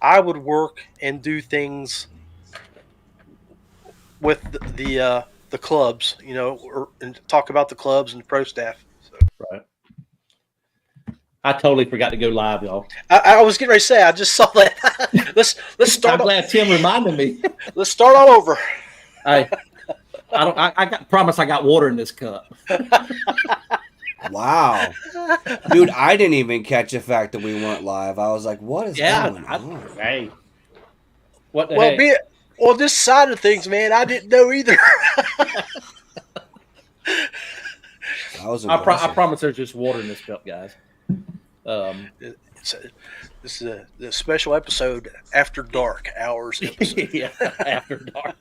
I would work and do things with the clubs, and talk about the clubs and the pro staff. So. Right. I totally forgot to go live, y'all. I was getting ready to say, I just saw that. let's start. I'm glad Tim reminded me. Let's start all over. I promise I got water in this cup. Wow, dude, I didn't even catch the fact that we weren't live. I was like, "What is going on?" Hey, what the well, heck? On this side of things, man, I didn't know either. I promise there's just water in this cup, guys. This is the special episode after dark hours. Yeah, after dark.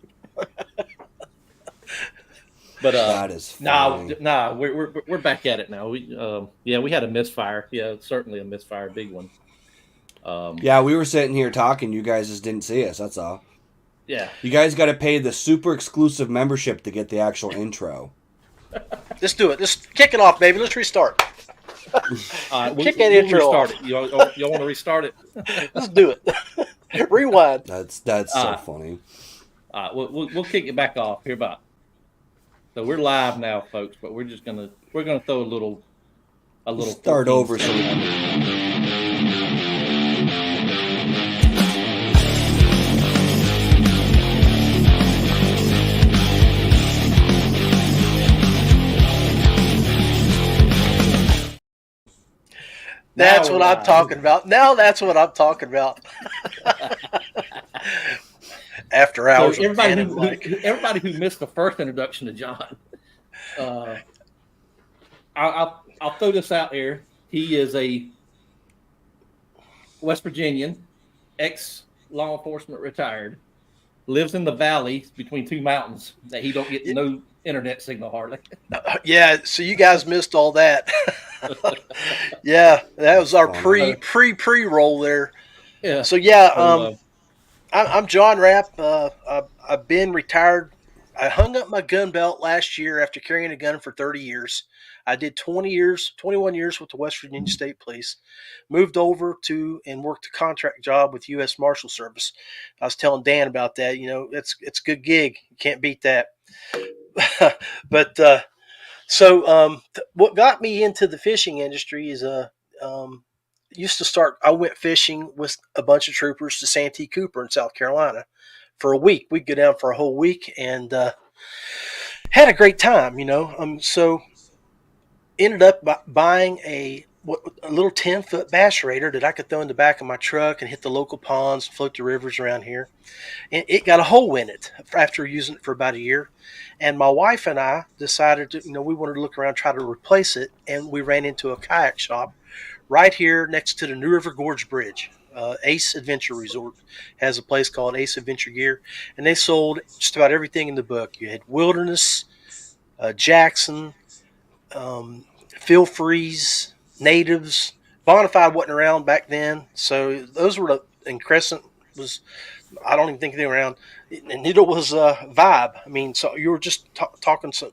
But that is funny. we're back at it now. We had a misfire. Yeah, certainly a misfire, big one. Yeah, we were sitting here talking. You guys just didn't see us. That's all. Yeah, you guys got to pay the super exclusive membership to get the actual intro. Let's do it. Let's kick it off, baby. Let's restart. Kick that intro off. Y'all want to restart it? Let's do it. Rewind. That's so funny. We'll kick it back off here about. So we're live now, folks, but we're gonna throw a little start over. So That's what I'm talking about. Now that's what I'm talking about. After hours. So everybody who missed the first introduction to John, I'll throw this out there. He is a West Virginian, ex-law enforcement retired, lives in the valley between two mountains that he don't get no internet signal hardly. Yeah, so you guys missed all that. Yeah, that was our pre-roll there. Yeah. So yeah, I'm John Rapp. I've been retired. I hung up my gun belt last year after carrying a gun for 30 years. I did 21 years with the West Virginia State Police. Moved over to and worked a contract job with U.S. Marshal Service. I was telling Dan about that. It's a good gig. You can't beat that. But what got me into the fishing industry is I went fishing with a bunch of troopers to Santee Cooper in South Carolina for a week. We'd go down for a whole week and had a great time, so ended up buying a little 10-foot bass raider that I could throw in the back of my truck and hit the local ponds, float the rivers around here. And it got a hole in it after using it for about a year. And my wife and I decided to, we wanted to look around, try to replace it. And we ran into a kayak shop right here next to the New River Gorge Bridge. Ace Adventure Resort has a place called Ace Adventure Gear. And they sold just about everything in the book. You had Wilderness, Jackson, Phil Freeze, Natives. Bonafide wasn't around back then. So those were and Crescent was, I don't even think they were around. And neither was Vibe. I mean, so you were just talking some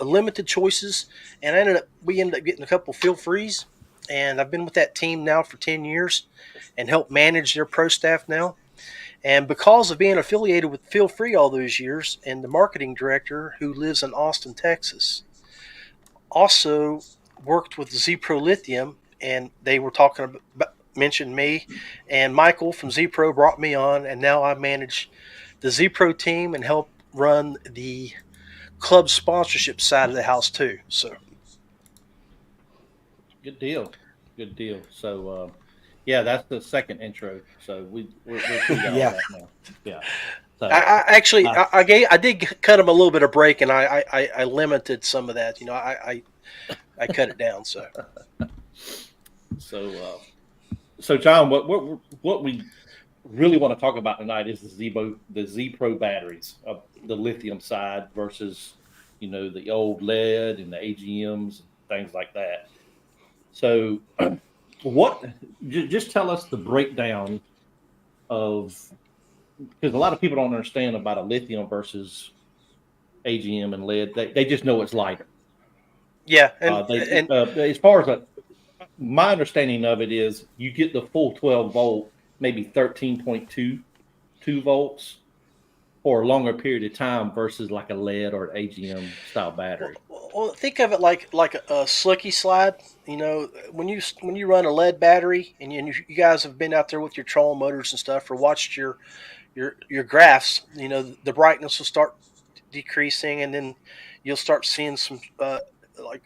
limited choices. And we ended up getting a couple Phil Freeze. And I've been with that team now for 10 years and helped manage their pro staff now. And because of being affiliated with Phil Free all those years and the marketing director who lives in Austin, Texas, also worked with ZPro Lithium, and they were talking about, mentioned me, and Michael from ZPro brought me on, and now I manage the ZPro team and help run the club sponsorship side of the house too. So good deal. So yeah, that's the second intro. So we're that now. Yeah. So, I did cut him a little bit of break, and I limited some of that. I cut it down. So John, what we really want to talk about tonight is the ZPro batteries, the lithium side versus the old lead and the AGMs and things like that. So just tell us the breakdown of, because a lot of people don't understand about a lithium versus AGM and lead. They just know it's lighter. Yeah, as far as my understanding of it is, you get the full 12 volt maybe 13.22 volts for a longer period of time versus like a lead or an AGM style battery. Well, think of it like a slicky slide. You know, when you run a lead battery, and you guys have been out there with your trolling motors and stuff, or watched your graphs. You know, the brightness will start decreasing, and then you'll start seeing some like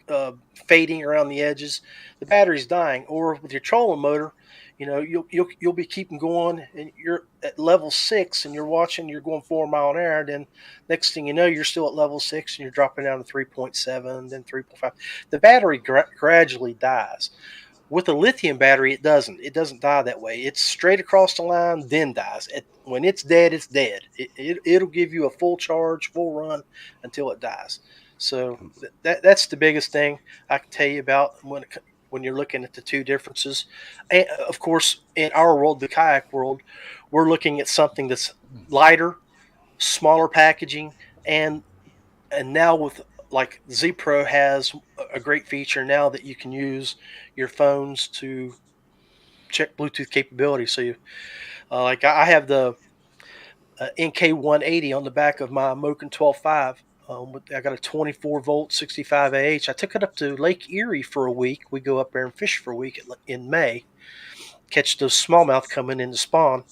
fading around the edges. The battery's dying. Or with your trolling motor, you know, you'll be keeping going, and you're at level 6, and you're going 4 mile an hour. Then next thing you know, you're still at level 6, and you're dropping down to 3.7, then 3.5. The battery gradually dies. With a lithium battery, it doesn't. It doesn't die that way. It's straight across the line, then dies. When it's dead, it's dead. It'll give you a full charge, full run until it dies. So that's the biggest thing I can tell you about when you're looking at the two differences. And of course, in our world, the kayak world, we're looking at something that's lighter, smaller packaging, and now with like ZPro has a great feature now that you can use your phones to check Bluetooth capability. So you like I have the NK180 on the back of my Moken 12.5. I got a 24 volt 65 AH. I took it up to Lake Erie for a week. We go up there and fish for a week in May, catch those smallmouth coming in to spawn,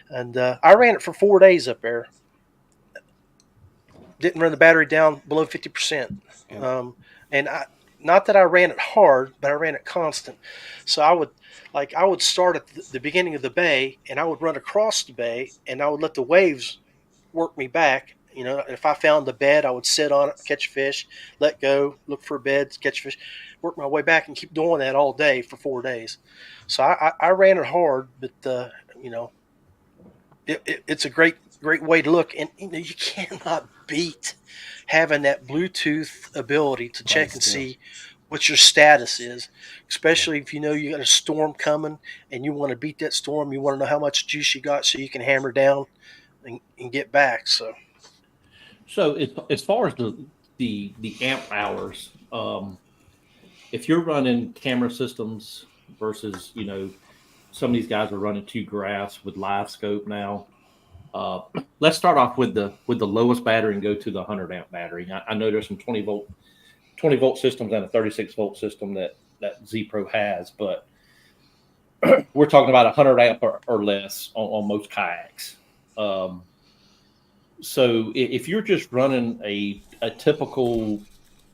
and I ran it for 4 days up there. Didn't run the battery down below 50%. Yeah. And not that I ran it hard, but I ran it constant. So I would start at the beginning of the bay, and I would run across the bay, and I would let the waves work me back. You know, if I found the bed, I would sit on it, catch fish, let go, look for a bed, catch fish, work my way back, and keep doing that all day for 4 days. So I ran it hard, but you know, it's a great way to look, and you know, you cannot beat having that Bluetooth ability to check and see what your status is, especially if you know you got a storm coming and you want to beat that storm. You want to know how much juice you got so you can hammer down and get back. So as far as the amp hours, if you're running camera systems versus, you know, some of these guys are running 2 graphs with live scope now. Let's start off with the lowest battery and go to the 100 amp battery. I know there's some 20 volt systems and a 36 volt system that ZPro has, but we're talking about 100 amp or less on most kayaks. So if you're just running a typical,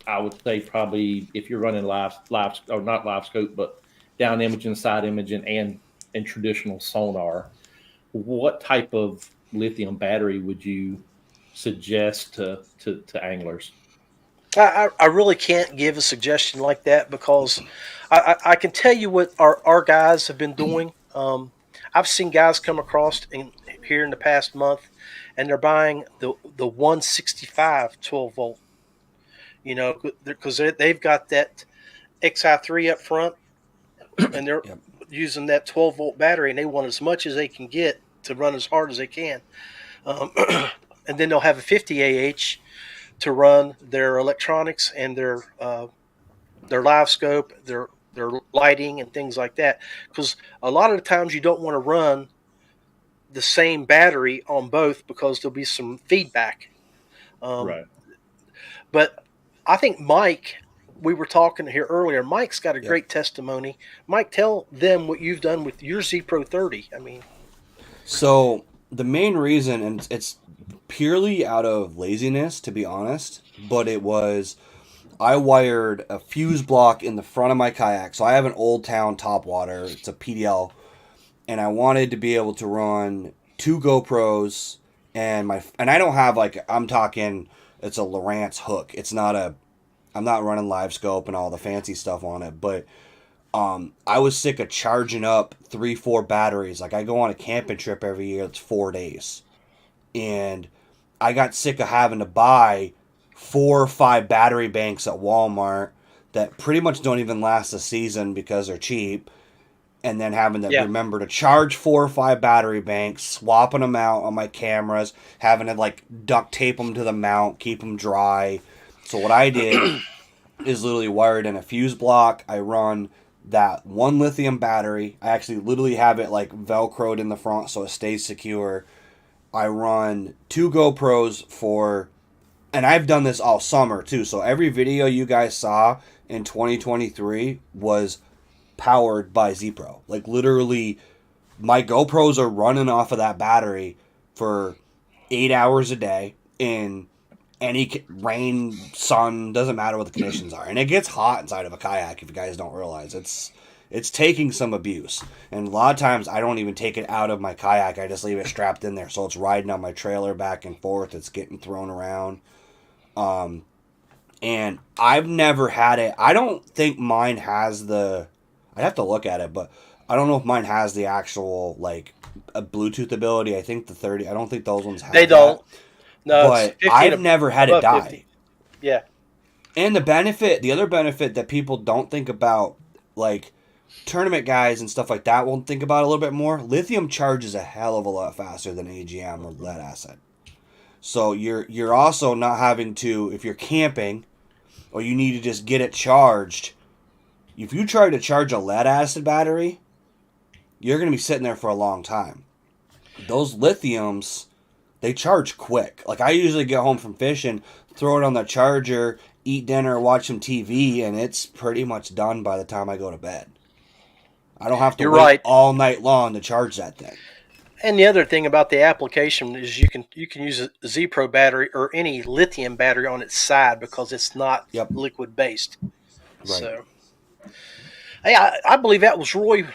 I would say probably if you're running live or not live scope, but down imaging, side imaging, and traditional sonar, what type of lithium battery would you suggest to anglers? I really can't give a suggestion like that because I can tell you what our guys have been doing. I've seen guys come across here in the past month, and they're buying the 165 12 volt. You know, because they've got that XI3 up front, and they're using that 12 volt battery, and they want as much as they can get to run as hard as they can. And then they'll have a 50 AH to run their electronics and their live scope, their lighting and things like that. Because a lot of the times you don't want to run the same battery on both because there'll be some feedback. Right. But I think Mike, we were talking here earlier, Mike's got a great testimony. Mike, tell them what you've done with your ZPro 30. I mean, so the main reason, and it's purely out of laziness, to be honest, but it was I wired a fuse block in the front of my kayak. So I have an Old Town topwater. It's a PDL, and I wanted to be able to run 2 GoPros and I don't have I'm talking it's a Lowrance hook. It's not I'm not running live scope and all the fancy stuff on it, but I was sick of charging up 3-4 batteries. Like I go on a camping trip every year. It's 4 days. And I got sick of having to buy 4 or 5 battery banks at Walmart that pretty much don't even last a season because they're cheap. And then having to remember to charge 4 or 5 battery banks, swapping them out on my cameras, having to duct tape them to the mount, keep them dry. So what I did is literally wired in a fuse block. I run that one lithium battery. I actually literally have it like velcroed in the front so it stays secure. I run 2 GoPros for, and I've done this all summer too. So every video you guys saw in 2023 was powered by ZPro. Like literally, my GoPros are running off of that battery for 8 hours a day in any rain, sun, doesn't matter what the conditions are. And it gets hot inside of a kayak if you guys don't realize. It's taking some abuse. And a lot of times I don't even take it out of my kayak. I just leave it strapped in there. So it's riding on my trailer back and forth. It's getting thrown around. And I've never had it. I don't think mine has the, I'd have to look at it, but I don't know if mine has the actual like a Bluetooth ability. I think the 30, I don't think those ones have They don't. that. No, But it's 50 I've never had it die. 50. Yeah. And the other benefit that people don't think about, like tournament guys and stuff like that won't think about a little bit more. Lithium charges a hell of a lot faster than AGM or lead acid. So you're also not having to, if you're camping or you need to just get it charged, if you try to charge a lead acid battery, you're going to be sitting there for a long time. Those lithiums, they charge quick. Like I usually get home from fishing, throw it on the charger, eat dinner, watch some TV, and it's pretty much done by the time I go to bed. I don't have to wait right. all night long to charge that thing. And the other thing about the application is you can use a ZPro battery or any lithium battery on its side because it's not liquid based. Right. So, hey, I believe that was Roy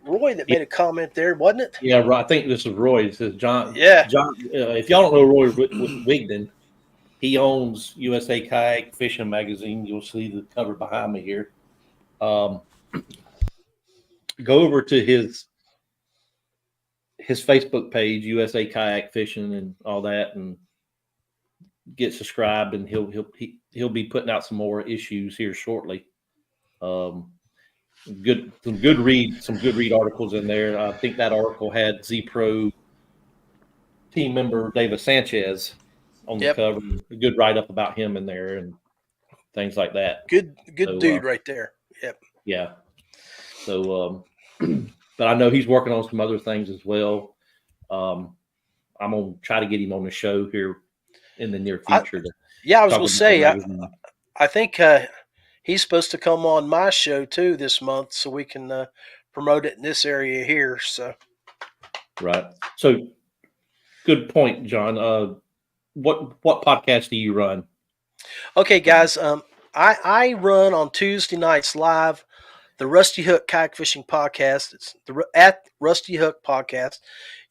that made a comment there, wasn't it? Yeah, I think this is Roy. It says John. Yeah. John. If y'all don't know Roy Wigden, he owns USA Kayak Fishing Magazine. You'll see the cover behind me here. Go over to his Facebook page, USA Kayak Fishing, and all that, and get subscribed. And he'll be putting out some more issues here shortly. Some good read articles in there. I think that article had ZPro team member David Sanchez on the cover. A good write up about him in there and things like that. Good dude right there. Yep. Yeah. So, but I know he's working on some other things as well. I'm gonna try to get him on the show here in the near future. I was gonna say, I think he's supposed to come on my show too this month, so we can promote it in this area here. So, right. So, good point, John. What podcast do you run? Okay, guys. I run on Tuesday nights live the Rusty Hook Kayak Fishing Podcast. It's at Rusty Hook Podcast.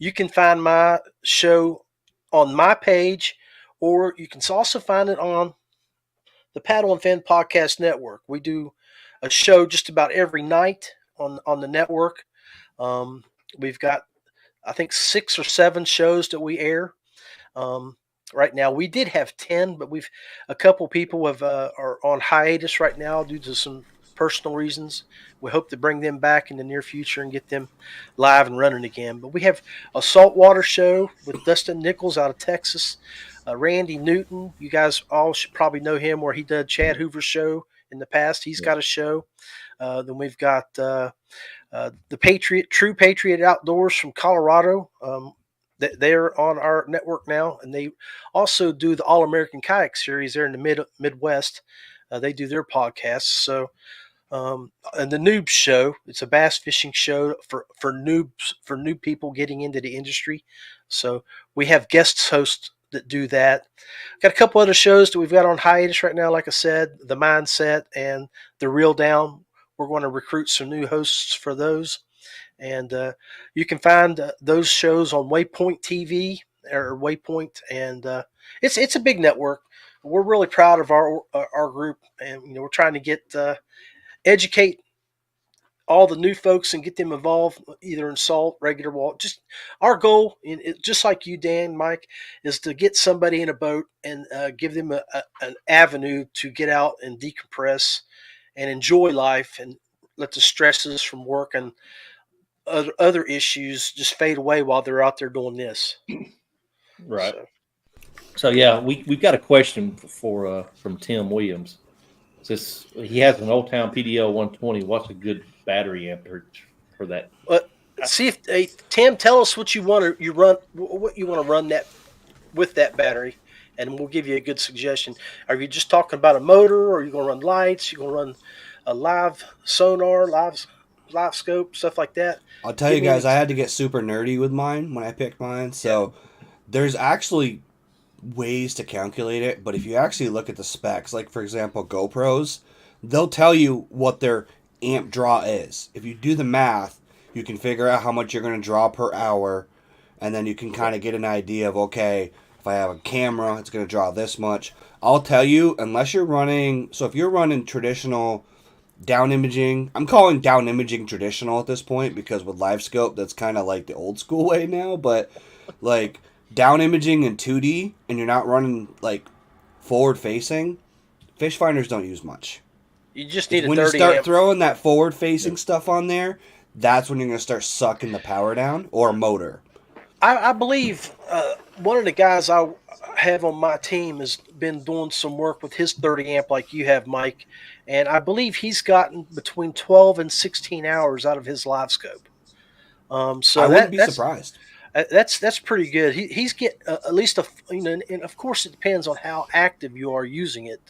You can find my show on my page, or you can also find it on the Paddle and Fin Podcast Network. We do a show just about every night on the network. We've got, I think, 6 or 7 shows that we air. Right now, we did have 10, but a couple people are on hiatus right now due to some personal reasons. We hope to bring them back in the near future and get them live and running again. But we have a saltwater show with Dustin Nichols out of Texas. Randy Newton, you guys all should probably know him, where he did Chad Hoover's show in the past. He's got a show. Then we've got the True Patriot Outdoors from Colorado. They're on our network now, and they also do the All American Kayak Series there in the Midwest. They do their podcasts. So, and the Noob Show, it's a bass fishing show for noobs, for new people getting into the industry. So we have guest hosts that do that. Got a couple other shows that we've got on hiatus right now. Like I said, the Mindset and the Reel Down. We're going to recruit some new hosts for those. And you can find those shows on Waypoint TV or Waypoint, and it's a big network. We're really proud of our group, and we're trying to educate all the new folks and get them involved either in salt, regular water. Just our goal, just like you, Dan, Mike, is to get somebody in a boat and give them an avenue to get out and decompress and enjoy life and let the stresses from work and other issues just fade away while they're out there doing this. Right. So yeah, we've got a question from Tim Williams. Since he has an Old Town PDL 120, what's a good battery amperage for that? See if Tim, tell us what you want to run that with that battery, and we'll give you a good suggestion. Are you just talking about a motor, or are you going to run lights? You going to run a live sonar, live scope, stuff like that? I'll tell Give you me an guys, I had to get super nerdy with mine when I picked mine. So there's actually ways to calculate it, but if you actually look at the specs, like for example GoPros, they'll tell you what their amp draw is. If you do the math, you can figure out how much you're going to draw per hour, and then you can kind of get an idea of, okay, if I have a camera, it's going to draw this much. I'll tell you, unless you're running, so if you're running traditional down imaging, I'm calling down imaging traditional at this point, because with live scope, that's kind of like the old school way now, but like down imaging in 2D, and you're not running like forward facing, fish finders don't use much. You just need when a 30 you start amp. throwing that forward facing stuff on there, that's when you're going to start sucking the power down, or a motor. I believe one of the guys I have on my team has been doing some work with his 30 amp like you have, Mike, and I believe he's gotten between 12 and 16 hours out of his live scope. So I wouldn't be surprised. That's pretty good. He's getting at least and of course it depends on how active you are using it.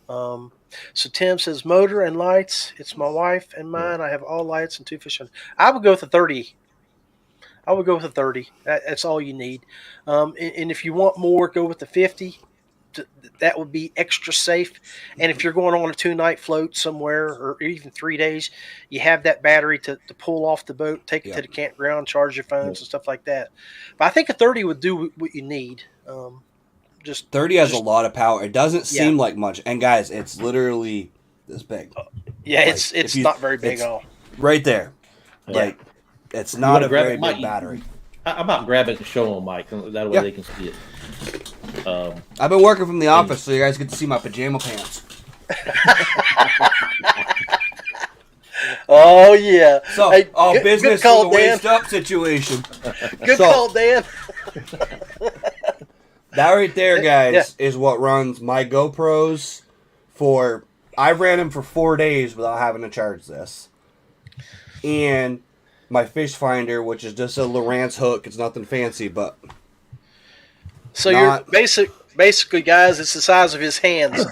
So Tim says motor and lights. It's my wife and mine. I have all lights and 2 fish on. I would go with a 30. I would go with a 30. That's all you need. And if you want more, go with the 50. That would be extra safe. And if you're going on a 2-night float somewhere, or even 3 days, you have that battery to pull off the boat, take it to the campground, charge your phones and stuff like that. But I think a 30 would do what you need. 30 has a lot of power. It doesn't seem like much. And guys, it's literally this big. Yeah, like, it's not very big at all. Right there. Yeah. Like, it's not a very big battery. I might grab it and show them, Mike. That way they can see it. I've been working from the office, so you guys get to see my pajama pants. Oh, yeah. So, business good call, with a Dan. waist up situation. Good call, Dan. That right there, guys, is what runs my GoPros for... I ran them for 4 days without having to charge this. And my fish finder, which is just a Lowrance hook. It's nothing fancy, but... So you're basically, guys, it's the size of his hands.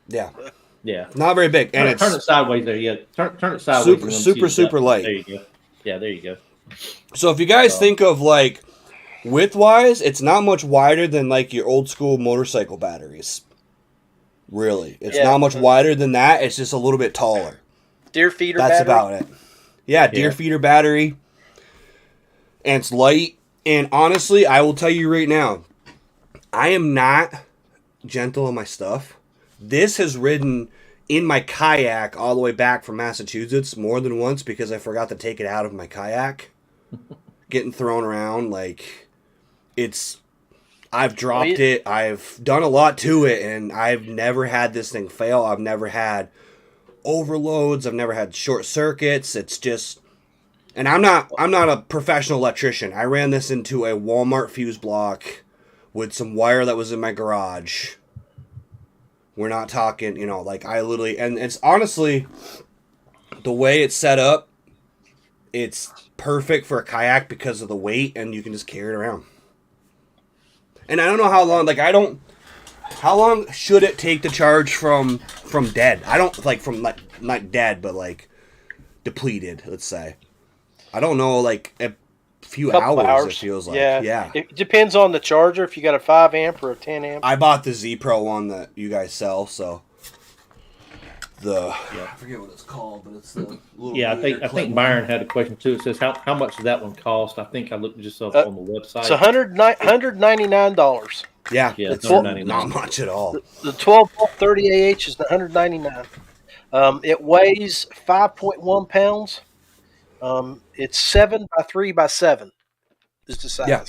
Yeah. Yeah. Not very big. And turn it sideways there. Yeah. Turn it sideways. Super light. There you go. Yeah, there you go. So if you guys think of like width-wise, it's not much wider than like your old school motorcycle batteries. Really. It's not much wider than that. It's just a little bit taller. Deer feeder battery. That's battery? about it. Yeah, deer feeder battery. And it's light. And honestly, I will tell you right now, I am not gentle on my stuff. This has ridden in my kayak all the way back from Massachusetts more than once because I forgot to take it out of my kayak. Getting thrown around, like, I've dropped it. I've done a lot to it, and I've never had this thing fail. I've never had overloads. I've never had short circuits. It's just... And I'm not a professional electrician. I ran this into a Walmart fuse block with some wire that was in my garage. We're not talking, like I literally... And it's honestly, the way it's set up, it's perfect for a kayak because of the weight, and you can just carry it around. And I don't know how long, how long should it take to charge from dead? I don't, from, not dead, but, depleted, let's say. I don't know, a few hours, it feels like. Yeah. It depends on the charger, if you got a 5 amp or a 10 amp. I bought the ZPro one that you guys sell, so... I forget what it's called, but it's the little... Yeah, I think Byron had a question, too. It says, how much does that one cost? I think I looked just up on the website. It's $199. Yeah, it's not much at all. The 12-volt 30AH is $199. It weighs 5.1 pounds. It's 7 by 3 by 7 is the size. Yeah.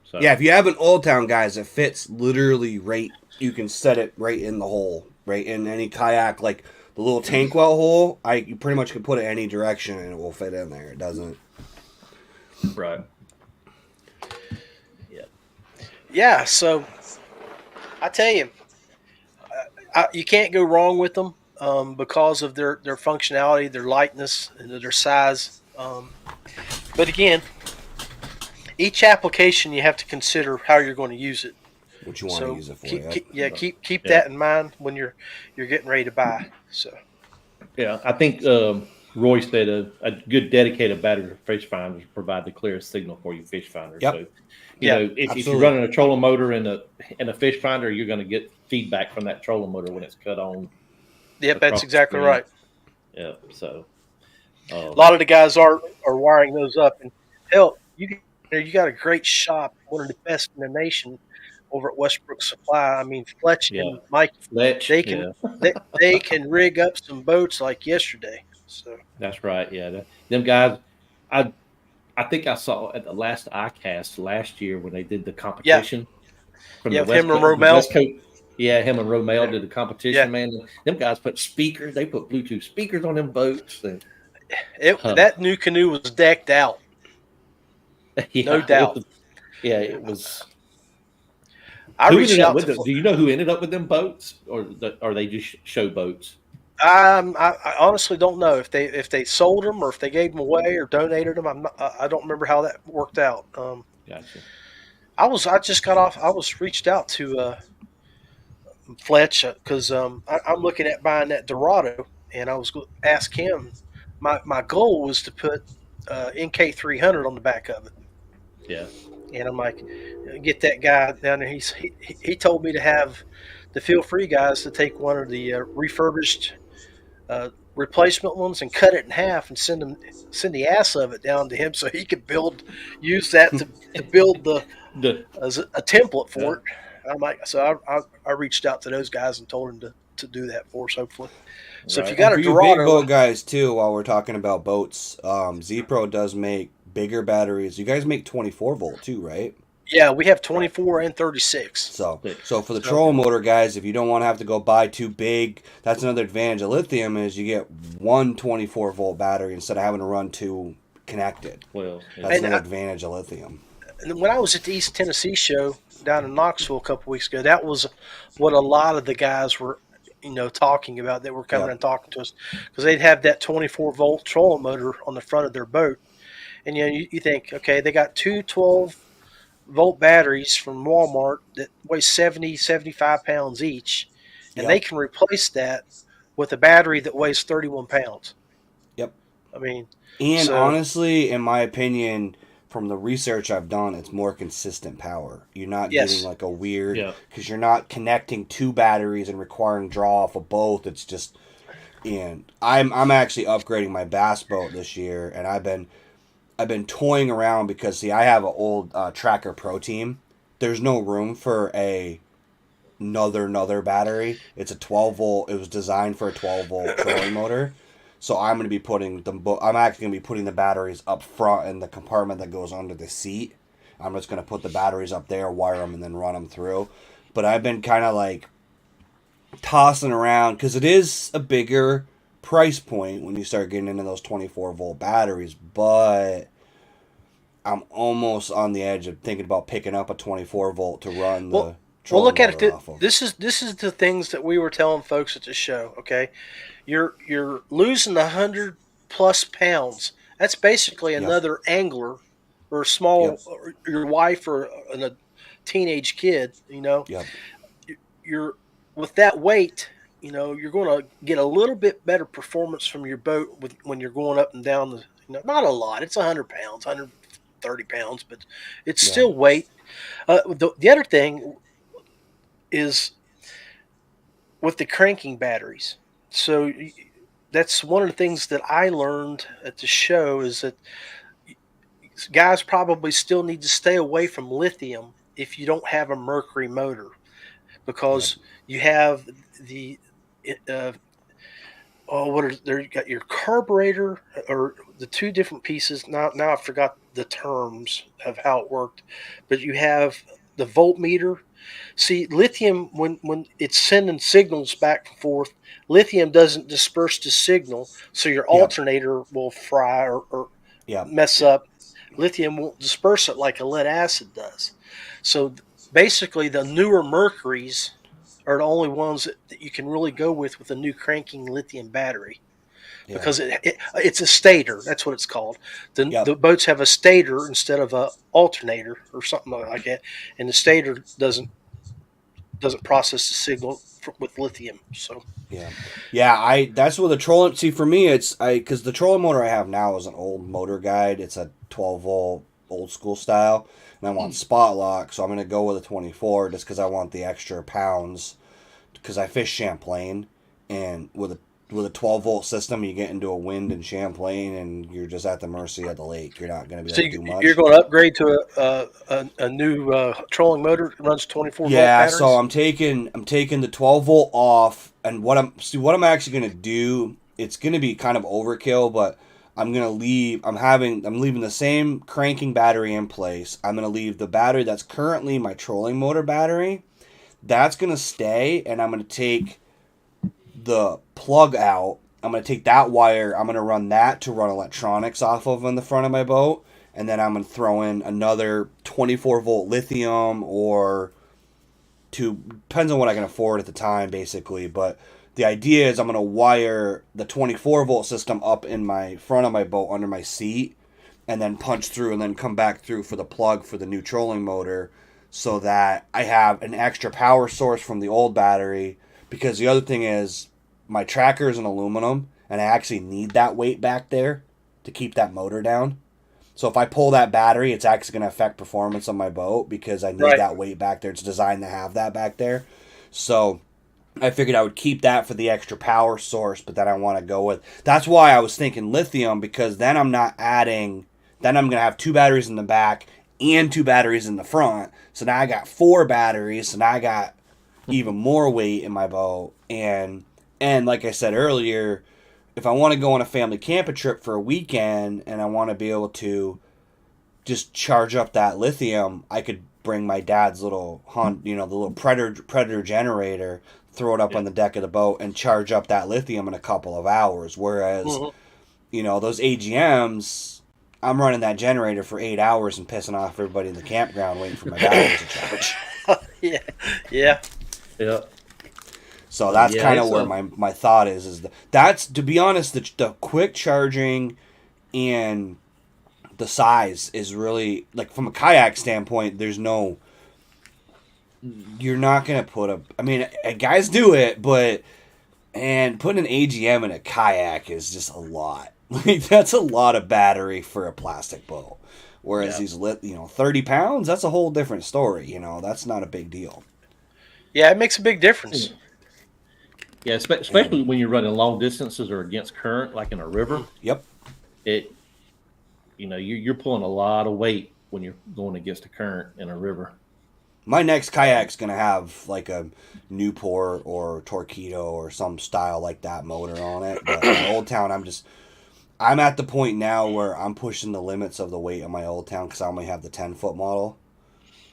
So. Yeah, if you have an Old Town, guys, it fits literally right. You can set it right in the hole, right in any kayak, like the little tank well hole. You pretty much can put it any direction and it will fit in there. It doesn't. Right. Yeah. So I tell you, You can't go wrong with them because of their functionality, their lightness, and their size. But again, each application you have to consider how you're going to use it. What you want to So use it for, yep. keep Yeah. that in mind when you're getting ready to buy. So Yeah, I think Roy said a good dedicated battery for fish finders provide the clearest signal for your fish finder. Yep. So, Yeah, if you're absolutely. running a trolling motor and a fish finder, you're going to get feedback from that trolling motor when it's cut on yep, that's across the exactly screen. right. Yeah. So, A lot of the guys are wiring those up, and hell, you got a great shop, one of the best in the nation, over at Westbrook Supply. I mean, Fletch yeah, and Mike, Fletch. they can Yeah, they can rig up some boats like yesterday. So that's right. Yeah, them guys. I I think I saw at the last ICAST last year when they did the yeah, competition from yeah, the with him and The Romel, West Coast. Yeah, him and Romel did the yeah, competition. Man, them guys put speakers. They put Bluetooth speakers on them boats. And, that new canoe was decked out, no yeah, doubt. it was. I Who reached ended up out with to. them? Do you know who ended up with them boats, or are they just show boats? I honestly don't know if they sold them or if they gave them away or donated them. I don't remember how that worked out. Gotcha. I just got off. I was reached out to Fletch because I'm looking at buying that Dorado, and I was going to ask him. My goal was to put NK300 on the back of it, Yeah. and I'm like, get that guy down there. He told me to have the feel free guys to take one of the refurbished replacement ones and cut it in half and send the ass of it down to him so he could use that to build the The as a template yeah. for it. I'm like, so I reached out to those guys and told them to do that for us, hopefully. So if you Right. got And a for you big Dorado, boat guys too, while we're talking about boats, ZPro does make bigger batteries. You guys make 24-volt too, right? yeah, we have Right. 24 and 36. So for the So trolling motor guys, if you don't want to have to go buy too big, that's another advantage of lithium is you get one 24-volt battery instead of having to run two connected. Well, That's and, another advantage of lithium. and when I was at the East Tennessee show down in Knoxville a couple weeks ago, that was what a lot of the guys were, talking about that were coming Yep. and talking to us because they'd have that 24-volt trolling motor on the front of their boat, and you think, okay, they got two 12-volt batteries from Walmart that weigh 75 pounds each, and they Yep. can replace that with a battery that weighs 31 pounds. Yep. I mean, And so honestly, in my opinion, from the research I've done, it's more consistent power. You're not getting yes, like a weird yeah. because you're not connecting two batteries and requiring draw off of both. It's just and I'm actually upgrading my bass boat this year, and I've been toying around because see I have an old Tracker Pro Team. There's no room for another battery. It's a 12-volt. It was designed for a 12-volt trolling motor. So I'm going to be putting I'm actually going to be putting the batteries up front in the compartment that goes under the seat. I'm just going to put the batteries up there, wire them, and then run them through. But I've been kind of like tossing around because it is a bigger price point when you start getting into those 24-volt batteries. But I'm almost on the edge of thinking about picking up a 24-volt to run the well, trolling look at motor it. off of. This is the things that we were telling folks at the show. Okay, you're losing 100+ pounds. That's basically Yep. another angler or Yep. or your wife or a teenage kid. Yep. You're with that weight. You're going to get a little bit better performance from your boat when you're going up and down the. Not a lot. It's 100 pounds, 130 pounds, but it's Yeah. still weight. The other thing is with the cranking batteries. So that's one of the things that I learned at the show is that guys probably still need to stay away from lithium if you don't have a mercury motor Yep. because you have the uh, what are there? You got your carburetor or the two different pieces. Now I forgot the terms of how it worked, but you have the voltmeter. See, lithium when it's sending signals back and forth, lithium doesn't disperse the signal, so your Yep. alternator will fry or Yep. mess up. Lithium won't disperse it like a lead acid does. So basically, the newer mercuries are the only ones that you can really go with a new cranking lithium battery Yeah. because it's a stator. That's what it's called. The Yep. boats have a stator instead of a alternator or something like that, and the stator doesn't process the signal with lithium. So Yeah. Yeah. That's what the trolling. See, for me, because the trolling motor I have now is an old motor guide. It's a 12-volt old school style, and I want spot lock, so I'm gonna go with a 24 just because I want the extra pounds. Because I fish Champlain, and with a 12-volt system, you get into a wind in Champlain, and you're just at the mercy of the lake. You're not going to be So able to do you're much. going to upgrade to a new trolling motor that runs 24-volt Yeah, so batteries. I'm taking the 12-volt off, and what I'm actually going to do. It's going to be kind of overkill, but I'm leaving the same cranking battery in place. I'm going to leave the battery that's currently my trolling motor battery. That's going to stay, and I'm going to take the plug out. I'm going to take that wire. I'm going to run that to run electronics off of in the front of my boat. And then I'm going to throw in another 24 volt lithium or depends on what I can afford at the time, basically. But the idea is I'm going to wire the 24 volt system up in my front of my boat under my seat and then punch through and then come back through for the plug for the new trolling motor so that I have an extra power source from the old battery. Because the other thing is, my tracker is an aluminum, and I actually need that weight back there to keep that motor down. So if I pull that battery, it's actually going to affect performance on my boat because I need Right. that weight back there. It's designed to have that back there. So I figured I would keep that for the extra power source, but then I want to go with. That's why I was thinking lithium, because then I'm not adding. Then I'm going to have 2 batteries in the back and 2 batteries in the front. So now I got 4 batteries. So now I got even more weight in my boat. And like I said earlier, if I want to go on a family camping trip for a weekend and I want to be able to just charge up that lithium, I could bring my dad's little the little predator generator, throw it up Yeah. on the deck of the boat and charge up that lithium in a couple of hours. Whereas, those AGMs, I'm running that generator for 8 hours and pissing off everybody in the campground waiting for my batteries to charge. Yeah, yeah. Yeah. So that's Yeah, kind of it's where my thought is that's, to be honest, the quick charging and the size is really, like, from a kayak standpoint, you're not going to guys do it, but, and putting an AGM in a kayak is just a lot. Like, that's a lot of battery for a plastic boat. Whereas these 30 pounds, that's a whole different story. That's not a big deal. Yeah, it makes a big difference. Yeah, especially when you're running long distances or against current, like in a river. Yep. You're pulling a lot of weight when you're going against a current in a river. My next kayak's going to have like a Newport or Torpedo or some style like that motor on it. But my Old Town, I'm at the point now where I'm pushing the limits of the weight of my Old Town because I only have the 10-foot model.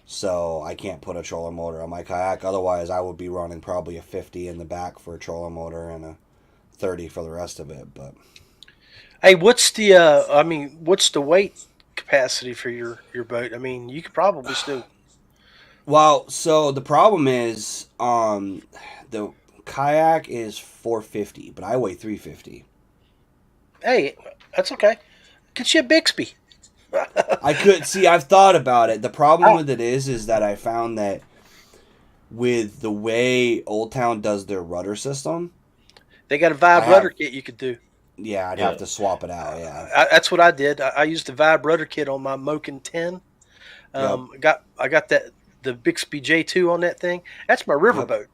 So I can't put a trolling motor on my kayak. Otherwise, I would be running probably a 50 in the back for a trolling motor and a 30 for the rest of it. But Hey, what's the weight capacity for your boat? I mean, you could probably still. well, so the problem is, the kayak is 450, but I weigh 350. Hey, that's okay. Get you a Bixby. I could see. I've thought about it. The problem with it is that I found that with the way Old Town does their rudder system, They got a Vibe rudder kit you could do. yeah, I'd have to swap it out. Yeah, That's what I did. I used the Vibe rudder kit on my Moken 10. I got the Bixby J2 on that thing. That's my river boat.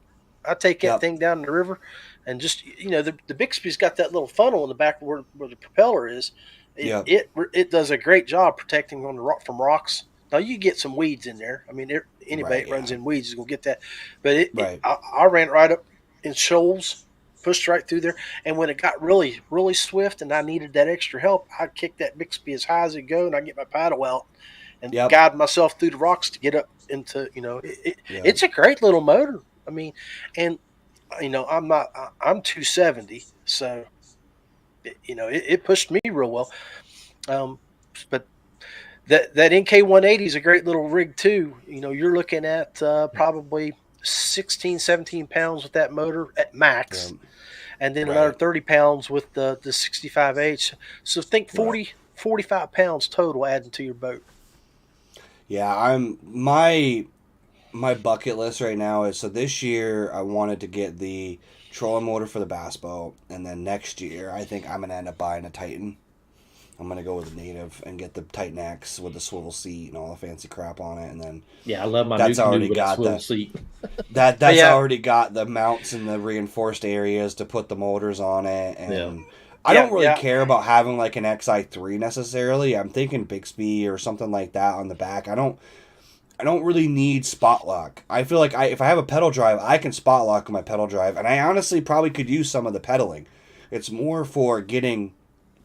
I take that thing down in the river, and just the Bixby's got that little funnel in the back where the propeller is. It does a great job protecting from rocks. Now you get some weeds in there. I mean, anybody that runs in weeds is gonna get that. But I ran it right up in shoals, pushed right through there, and when it got really, really swift and I needed that extra help, I kicked that Bixby as high as it go, and I get my paddle out and guide myself through the rocks to get up into it's a great little motor. I mean, and I'm 270, so it pushed me real well. But that NK 180 is a great little rig too. You're looking at probably 16, 17 pounds with that motor at max, Yeah. and then another Right. 30 pounds with the 65H. So think Right. 45 pounds total adding to your boat. Yeah, my bucket list right now is, so this year I wanted to get the trolling motor for the bass boat, and then next year I think I'm gonna end up buying a Titan. I'm gonna go with a native and get the Titan X with the swivel seat and all the fancy crap on it, and then Yeah, I love my new that's canoe already with that got swivel the seat. that's Yeah, already got the mounts and the reinforced areas to put the motors on it, Yeah. and I don't really yeah. care about having like an XI3 necessarily. I'm thinking Bixby or something like that on the back. I don't really need spot lock. I feel like if I have a pedal drive, I can spot lock my pedal drive, and I honestly probably could use some of the pedaling. It's more for getting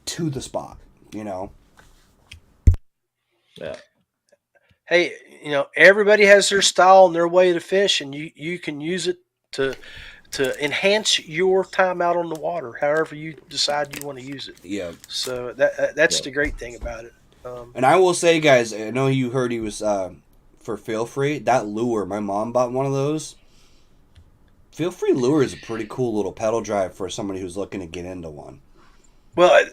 to the spot, you know. Yeah. Hey, everybody has their style and their way to fish, and you can use it to enhance your time out on the water, however you decide you want to use it. Yeah. So that's Yeah. the great thing about it. And I will say, guys, I know you heard he was for Feel Free. That lure, my mom bought one of those. Feel Free lure is a pretty cool little pedal drive for somebody who's looking to get into one. Well,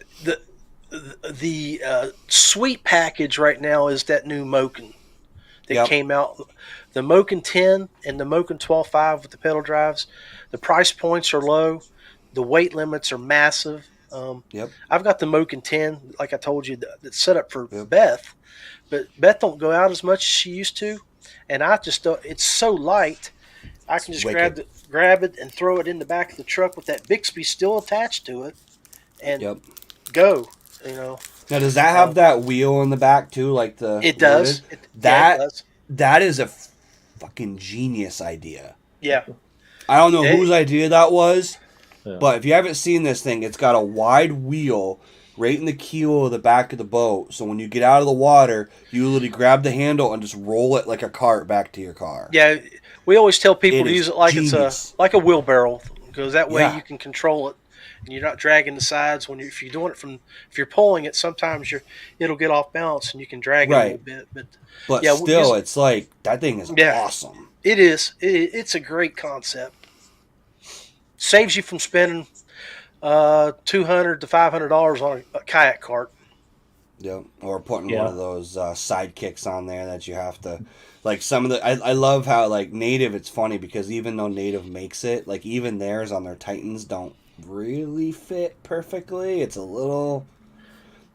the sweet package right now is that new Moken that Yep. came out. The Moken 10 and the Moken 12.5 with the pedal drives. The price points are low. The weight limits are massive. Yep. I've got the Moken 10, like I told you, that's set up for Yep. Beth, but Beth don't go out as much as she used to, and I just don't. It's so light. I can just Wicked. grab it and throw it in the back of the truck with that Bixby still attached to it, and Yep. go. You know, Now, does that have that wheel in the back too, like the it does. loaded? Yeah, it That does. that is a fucking genius idea. Yeah, I don't know It- whose idea that was, Yeah. but if you haven't seen this thing, it's got a wide wheel right in the keel of the back of the boat. So when you get out of the water, you literally grab the handle and just roll it like a cart back to your car. yeah. We always tell people It to is use it like genius. it's like a wheelbarrow, because that way Yeah. you can control it, and you're not dragging the sides if you're doing it if you're pulling it. Sometimes it'll get off balance, and you can drag it a little Right. bit. But But yeah, still, it's like that thing is Yeah. awesome. it is. It's a great concept. Saves you from spending $200 to $500 on a kayak cart. Yep. Or putting Yeah. one of those sidekicks on there that you have to, like some of the. I love how like Native. It's funny because even though Native makes it, like even theirs on their Titans don't really fit perfectly. It's a little.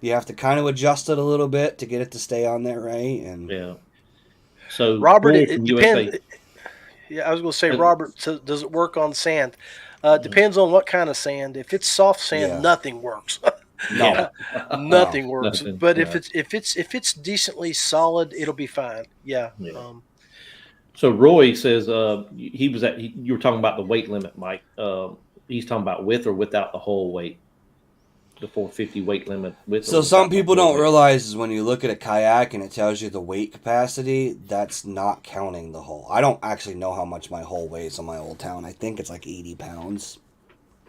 You have to kind of adjust it a little bit to get it to stay on there right. And Yeah. So Robert, Roy it from depends. USA. Yeah, I was going to say, Uh, Robert, so does it work on sand? Depends on what kind of sand. If it's soft sand, Yeah. nothing works. no, Nothing works. Nothing, But no. if it's decently solid, it'll be fine. Yeah. Yeah. So Roy says you were talking about the weight limit, Mike. He's talking about with or without the whole weight, the 450 weight limit. With or So without some the people whole don't weight. realize is when you look at a kayak and it tells you the weight capacity, that's not counting the hull. I don't actually know how much my hull weighs on my Old Town. I think it's like 80 pounds.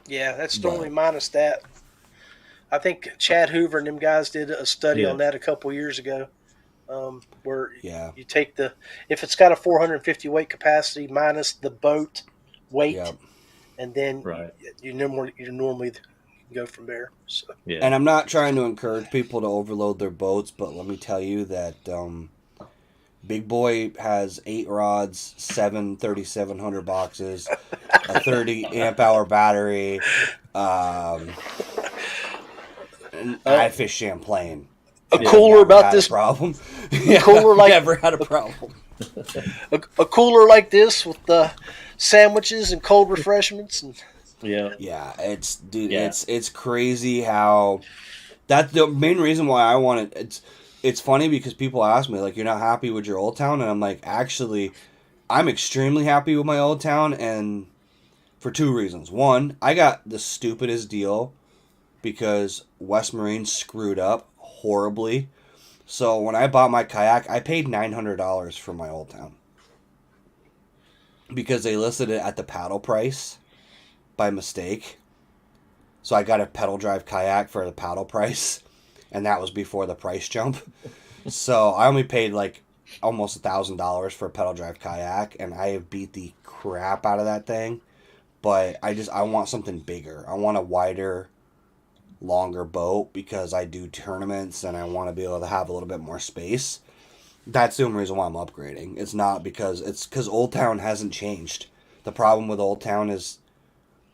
Yeah, that's But- normally minus that. I think Chad Hoover and them guys did a study Yeah. on that a couple years ago, where Yeah. you take if it's got a 450 weight capacity minus the boat weight, Yep. and then Right. you normally go from there. So Yeah. And I'm not trying to encourage people to overload their boats, but let me tell you that Big Boy has 8 rods, 7,700 boxes, a 30 amp hour battery. And I fish Champlain. a Yeah, cooler Never about had this, a problem. Yeah, cooler like- never had a problem. a cooler like this with the sandwiches and cold refreshments, and Yeah. Yeah, it's dude, Yeah. it's crazy how that's the main reason why I want it. It's funny because people ask me like, you're not happy with your Old Town, and I'm like, actually, I'm extremely happy with my Old Town, and for 2 reasons. One, I got the stupidest deal because West Marine screwed up horribly. So when I bought my kayak, I paid $900 for my Old Town because they listed it at the paddle price by mistake. So I got a pedal drive kayak for the paddle price, and that was before the price jump. So I only paid like almost $1,000 for a pedal drive kayak, and I have beat the crap out of that thing. But I want something bigger. I want a wider, longer boat because I do tournaments and I want to be able to have a little bit more space. That's the only reason why I'm upgrading. It's not because it's because Old Town hasn't changed. The problem with Old Town is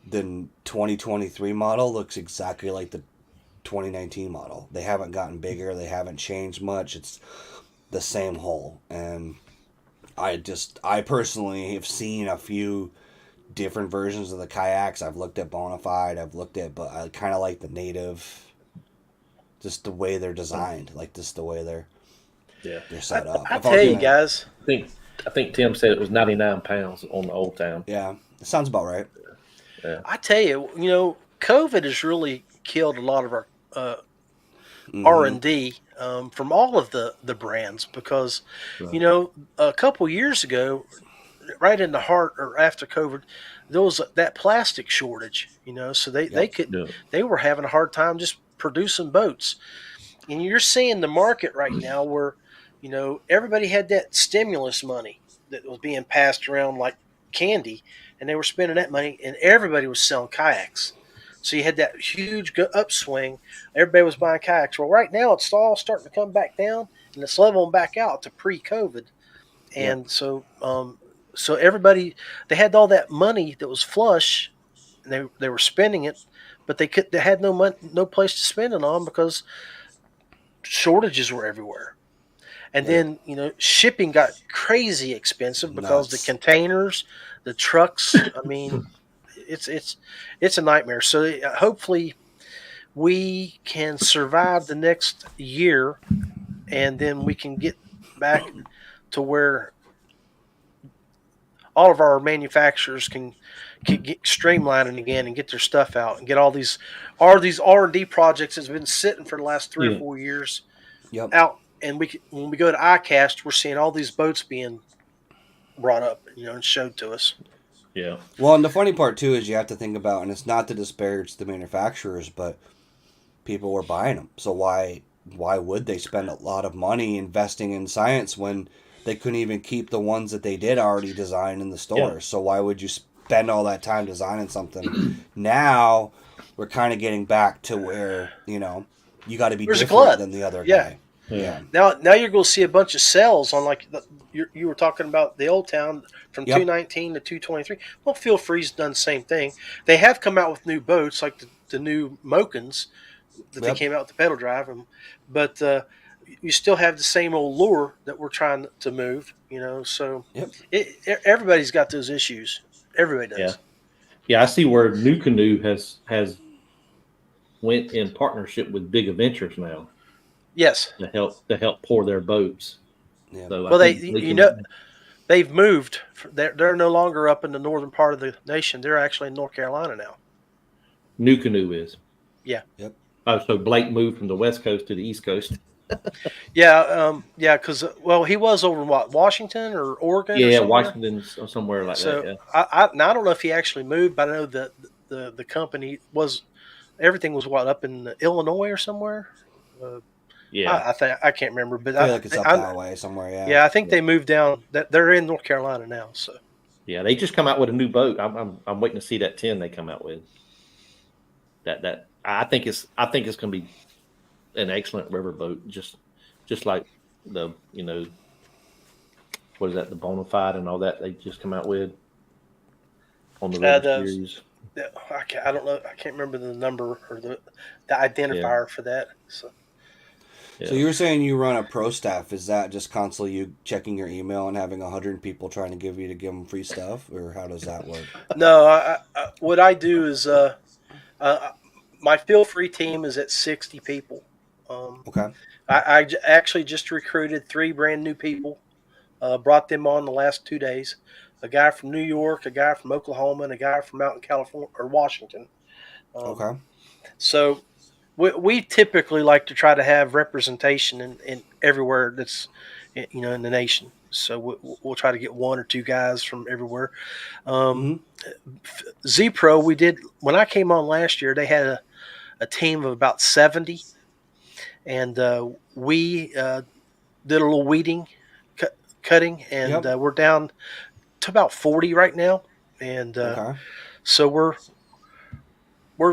the 2023 model looks exactly like the 2019 model. They haven't gotten bigger. They haven't changed much. It's the same hull. And I personally have seen a few different versions of the kayaks. I've looked at Bonafide. But I kind of like the native, just the way they're designed, like just the way they're set up. I tell you guys, I think Tim said it was 99 pounds on the Old Town. Yeah, it sounds about right. Yeah. I tell you, COVID has really killed a lot of our R&D from all of the brands because, Right. a couple years ago, right in the heart or after COVID, there was that plastic shortage. So they were having a hard time just producing boats, and you're seeing the market right now where, everybody had that stimulus money that was being passed around like candy, and they were spending that money, and everybody was selling kayaks. So you had that huge upswing. Everybody was buying kayaks. Well, right now it's all starting to come back down, and it's leveling back out to pre-COVID. And so everybody, they had all that money that was flush, and they were spending it, but they had no money, no place to spend it on because shortages were everywhere. And then shipping got crazy expensive because the Nuts. containers, the trucks. I mean, it's a nightmare. So hopefully we can survive the next year, and then we can get back to where all of our manufacturers can get streamlining again and get their stuff out and get all these R&D projects that's been sitting for the last 3 or 4 years Yep. out. And when we go to ICAST, we're seeing all these boats being brought up, and showed to us. Yeah. Well, and the funny part too is you have to think about, and it's not to disparage the manufacturers, but people were buying them. So why would they spend a lot of money investing in science when they couldn't even keep the ones that they did already design in the stores? Yeah. So why would you spend all that time designing something? Now we're kind of getting back to where you got to be There's a different glut. than the other Yeah. guy. Yeah. Now you're going to see a bunch of cells on you were talking about the Old Town from 219 to 223. Well, Feel Free's done the same thing. They have come out with new boats like the new Mokins that they came out with the pedal drive, but you still have the same old lure that we're trying to move. So everybody's got those issues. Everybody does. Yeah. Yeah, I see where New Canoe has went in partnership with Big Adventures now Yes. to help pour their boats. Yeah. So Well, they've moved. They're no longer up in the northern part of the nation. They're actually in North Carolina now. New Canoe is. Yeah. Yep. Oh, so Blake moved from the West Coast to the East Coast. Yeah. Because he was over in Washington or Oregon. Yeah, or somewhere. Washington or somewhere like So that. Yeah. I don't know if he actually moved, but I know that the company was everything was up in Illinois or somewhere. Yeah. I can't remember, but I feel like it's up that way somewhere. Yeah. Yeah, I think they moved down. They're in North Carolina now. So Yeah, they just come out with a new boat. I'm waiting to see that 10 they come out with. That I think it's going to be an excellent river boat, just like the what is that, the Bonafide and all that they just come out with on the river series. I don't know. I can't remember the number or the identifier for that. So. So you were saying you run a pro staff. Is that just constantly you checking your email and having 100 people trying to give them free stuff, or how does that work? No, what I do is my Feel Free team is at 60 people. Okay. I actually just recruited 3 brand new people, brought them on the last 2 days. A guy from New York, a guy from Oklahoma, and a guy from out in California or Washington. Okay. So we typically like to try to have representation in everywhere that's in the nation. So we'll try to get 1 or 2 guys from everywhere. ZPro, we did when I came on last year. They had a team of about 70, and we did a little weeding, cutting, and we're down to about 40 right now, and Okay. so we're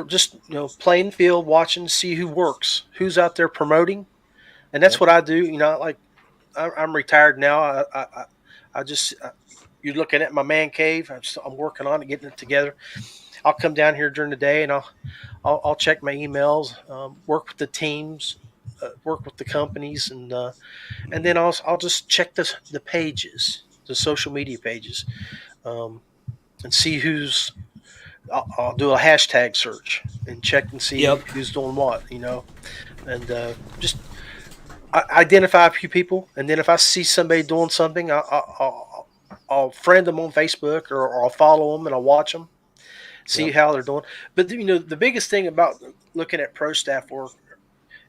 just playing the field, watching, see who works, who's out there promoting, and that's Yep. what I do. Like I'm retired now. I just you're looking at my man cave. I'm working on it, getting it together. I'll come down here during the day and I'll check my emails, work with the teams, work with the companies, and then I'll just check the pages, the social media pages, um, and see who's. I'll do a hashtag search and check and see Yep. who's doing what, and just identify a few people, and then if I see somebody doing something, I'll friend them on Facebook, or I'll follow them and I'll watch them, see Yep. how they're doing. But the biggest thing about looking at pro staff work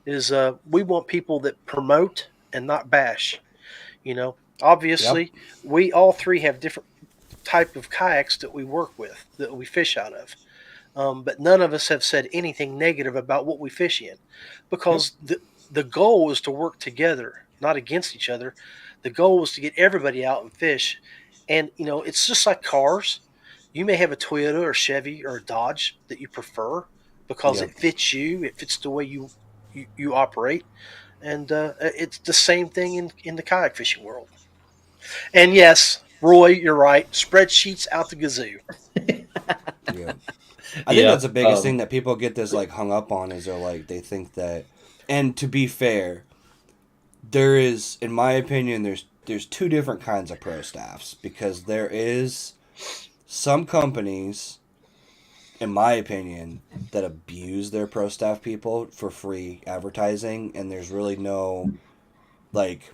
is we want people that promote and not bash. Yep. Obviously, we all three have different type of kayaks that we work with, that we fish out of. But none of us have said anything negative about what we fish in, Yep. because the goal is to work together, not against each other. The goal is to get everybody out and fish. And it's just like cars. You may have a Toyota or Chevy or a Dodge that you prefer because Yep. it fits you, it fits the way you operate, and it's the same thing in the kayak fishing world. And yes, Roy, you're right. Spreadsheets out the gazoo. Yep. I think Yeah. that's the biggest thing that people get this like hung up on is they think that, and to be fair, there is, in my opinion, there's two different kinds of pro staffs, because there is some companies, in my opinion, that abuse their pro staff people for free advertising, and there's really no like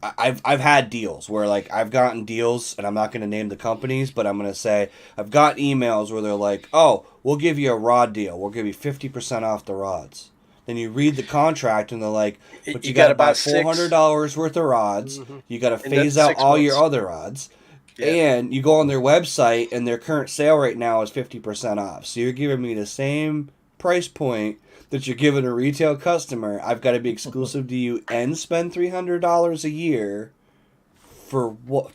I've had deals where like I've gotten deals, and I'm not going to name the companies, but I'm going to say I've got emails where they're like, "Oh, we'll give you a rod deal. We'll give you 50% off the rods." Then you read the contract and they're like, "But You you got got to to buy buy $400 six. worth of rods. Mm-hmm. You got to In the phase out all your 6 months. other rods." Yeah. And you go on their website and their current sale right now is 50% off. So you're giving me the same price point that you're giving a retail customer. I've got to be exclusive to you and spend $300 a year for what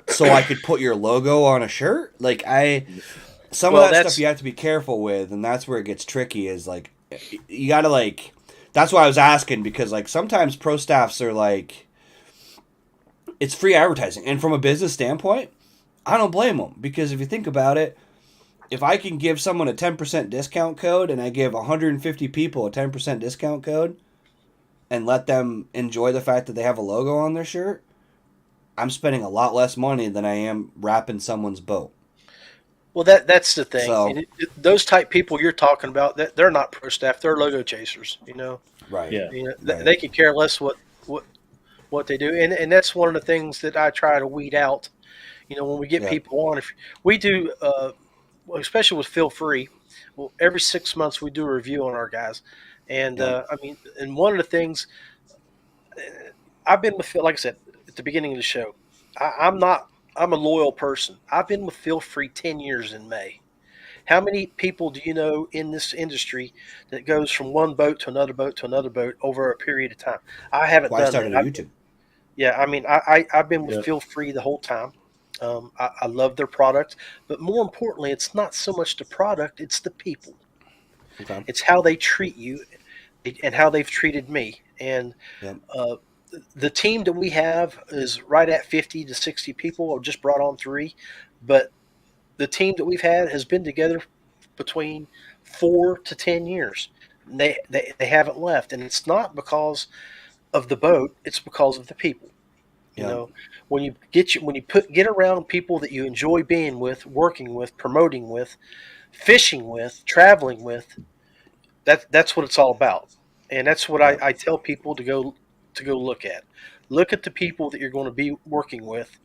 so I could put your logo on a shirt. Like some of Well, that stuff that's you have to be careful with, and that's where it gets tricky. Is like you got to like. That's why I was asking, because like sometimes pro staffs are like, it's free advertising, and from a business standpoint, I don't blame them, because if you think about it, if I can give someone a 10% discount code and I give 150 people a 10% discount code and let them enjoy the fact that they have a logo on their shirt, I'm spending a lot less money than I am wrapping someone's boat. well, that's the thing. So, And those type people you're talking about, that they're not pro staff. They're logo chasers. right, Yeah. right, They could care less what what they do, and that's one of the things that I try to weed out. When we get yep, people on, if we do, especially with Feel Free, well, every 6 months we do a review on our guys, and yep, I mean, and one of the things I've been with Phil, like I said at the beginning of the show, I'm not. I'm a loyal person. I've been with Feel Free 10 years in May. How many people do you know in this industry that goes from one boat to another boat to another boat over a period of time? I haven't well, I done that. started a YouTube. Yeah, I mean, I've been with Yeah. Feel Free the whole time. I love their product, but more importantly, it's not so much the product; it's the people. Okay, It's how they treat you and how they've treated me. And yep, uh, the team that we have is right at 50 to 60 people. I've just brought on three, but the team that we've had has been together between 4 to 10 years. They haven't left, and it's not because of the boat; it's because of the people. You yep, know, when you get around people that you enjoy being with, working with, promoting with, fishing with, traveling with, that's what it's all about. And that's what yep, I tell people to go look at. Look at the people that you're going to be working with,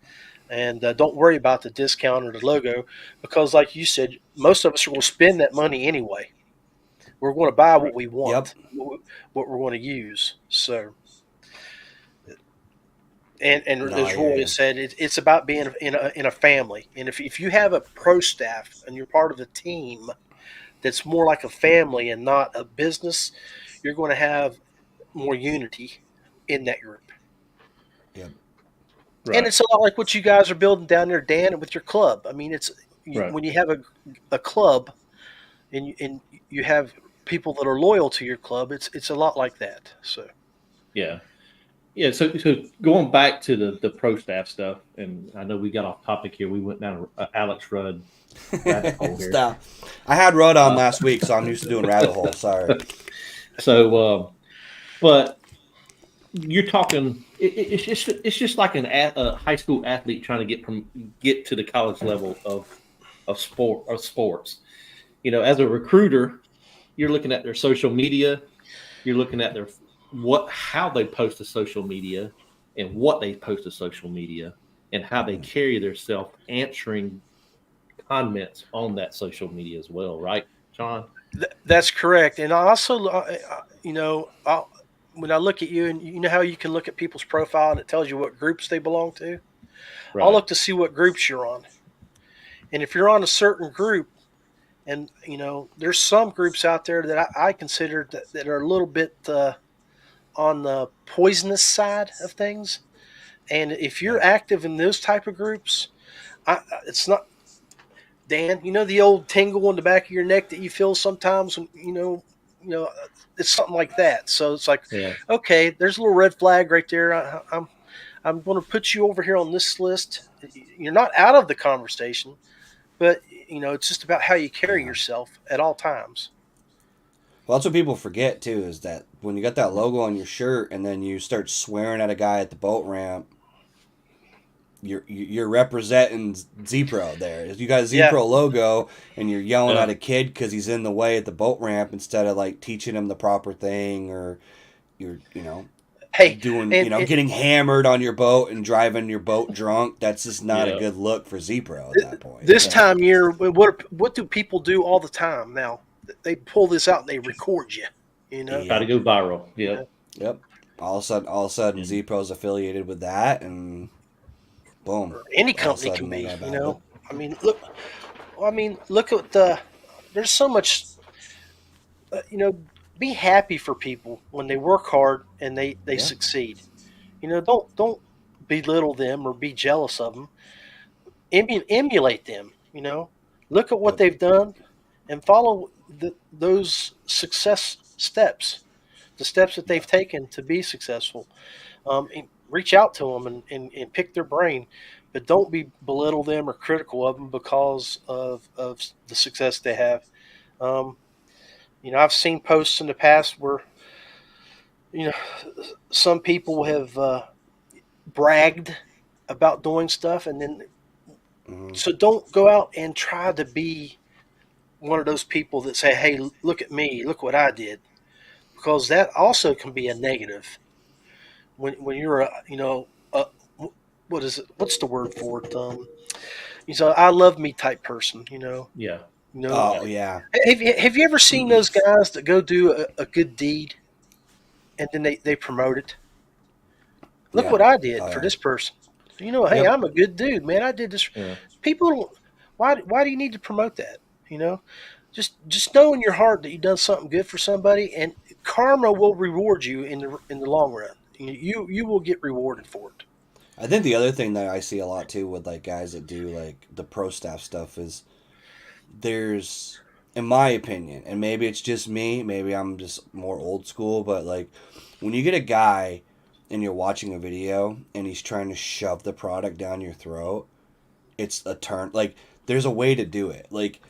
and don't worry about the discount or the logo, because, like you said, most of us are going to spend that money anyway. We're going to buy what Right. we yep. want, what we're going to use. So, and No, I as hear Roy you. has said, it's about being in a family. And if you have a pro staff and you're part of a team that's more like a family and not a business, you're going to have more unity in that group. Yep. And Right. it's a lot like what you guys are building down there, Dan, with your club. I mean, Right. when you have a club and you have people that are loyal to your club, it's a lot like that. So Yeah. Yeah. So going back to the pro staff stuff, and I know we got off topic here. We went down a Alex Rudd rabbit hole here. Stop. I had Rudd on Uh, last week, so I'm used to doing rabbit holes. Sorry. so, but you're talking. It's just like a high school athlete trying to get to the college level of sports. As a recruiter, you're looking at their social media. You're looking at how they post to social media, and what they post to social media, and how they carry themselves answering comments on that social media as well, right, John? that's correct. And I also, when I look at you, and you know how you can look at people's profile and it tells you what groups they belong to. I'll Right. look to see what groups you're on, and if you're on a certain group, and there's some groups out there that I consider that are a little bit on the poisonous side of things. And if you're Yeah. active in those type of groups, it's not, Dan. You know the old tingle in the back of your neck that you feel sometimes when it's something like that. So it's like, Yeah. okay, there's a little red flag right there. I'm going to put you over here on this list. You're not out of the conversation, but it's just about how you carry Yeah. yourself at all times. Well, that's what people forget too, is that when you got that logo on your shirt and then you start swearing at a guy at the boat ramp, you're representing ZPro there. You got a Yeah. ZPro logo and you're yelling Yeah. at a kid because he's in the way at the boat ramp instead of like teaching him the proper thing, or you're Hey, doing and getting hammered on your boat and driving your boat drunk. That's just not a Yeah. good look for ZPro at that point. this Yeah. time of year, what do people do all the time now? They pull this out and they record you. You know. Try to Yep. go viral. Yeah. Yep. Yep. All of a sudden, And ZPro's affiliated with that, and boom. Any All of a company can sudden, they be. got bad look. I mean, look. Well, I mean, look at the. There's so much. Be happy for people when they work hard and they Yeah. succeed. Don't belittle them or be jealous of them. Emulate them. Look at what Yep. they've done and follow those success steps, the steps that they've taken to be successful. And reach out to them and pick their brain, but don't belittle them or critical of them because of the success they have. Um, I've seen posts in the past where you know some people have bragged about doing stuff, and then Hmm. so don't go out and try to be one of those people that say, "Hey, look at me, look what I did," because that also can be a negative when you're a what is it? What's the word for it? I love me type person. yeah. You know. Yeah. Oh yeah. Have you ever seen those guys that go do a good deed and then they promote it? Look Yeah. what I Oh did for yeah. this person. Hey, Yep. I'm a good dude, man. I did this. Yeah. People, why do you need to promote that? Just know in your heart that you've done something good for somebody, and karma will reward you in the long run. You will get rewarded for it. I think the other thing that I see a lot too with like guys that do like the pro staff stuff is there's, in my opinion, and maybe it's just me, maybe I'm just more old school, but like when you get a guy and you're watching a video and he's trying to shove the product down your throat, it's a turn. Like there's a way to do it. Like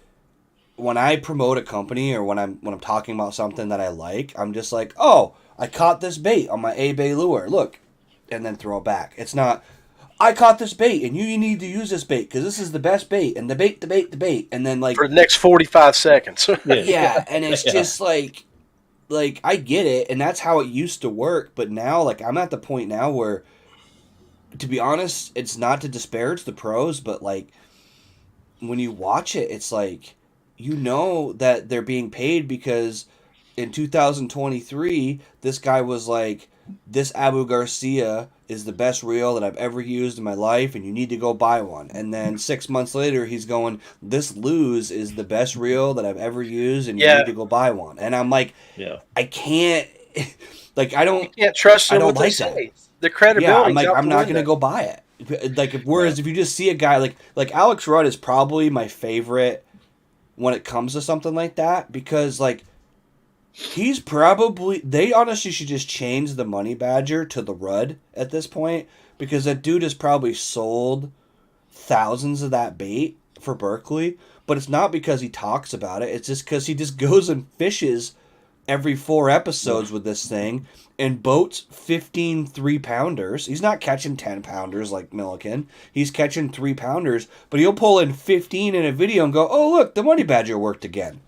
when I promote a company or when I'm talking about something that I like, I'm just like, oh, I caught this bait on my A-Bay lure. Look, and then throw it back. It's not, I caught this bait and you need to use this bait because this is the best bait and the bait, and then like For the next 45 seconds. Yeah. yeah, and it's Yeah. just like I get it, and that's how it used to work, but now like I'm at the point now where, to be honest, it's not to disparage the pros, but like when you watch it, it's like that they're being paid because in 2023 this guy was like, this Abu Garcia is the best reel that I've ever used in my life and you need to go buy one. And then 6 months later he's going, this Lose is the best reel that I've ever used and you Yeah. need to go buy one. And I'm like, Yeah. I can't like You can't trust I them don't what they like that. say. The yeah, I'm credibility's like, out I'm the not window. gonna go buy it. Like, whereas if you just see a guy like Alex Rudd is probably my favorite when it comes to something like that, because like he's probably, they honestly should just change the Money Badger to the Rudd at this point, because that dude has probably sold thousands of that bait for Berkeley, but it's not because he talks about it. It's just because he just goes and fishes every 4 episodes with this thing and boats 15 3-pounders. He's not catching 10-pounders like Milliken. He's catching 3-pounders, but he'll pull in 15 in a video and go, oh, look, the Money Badger worked again,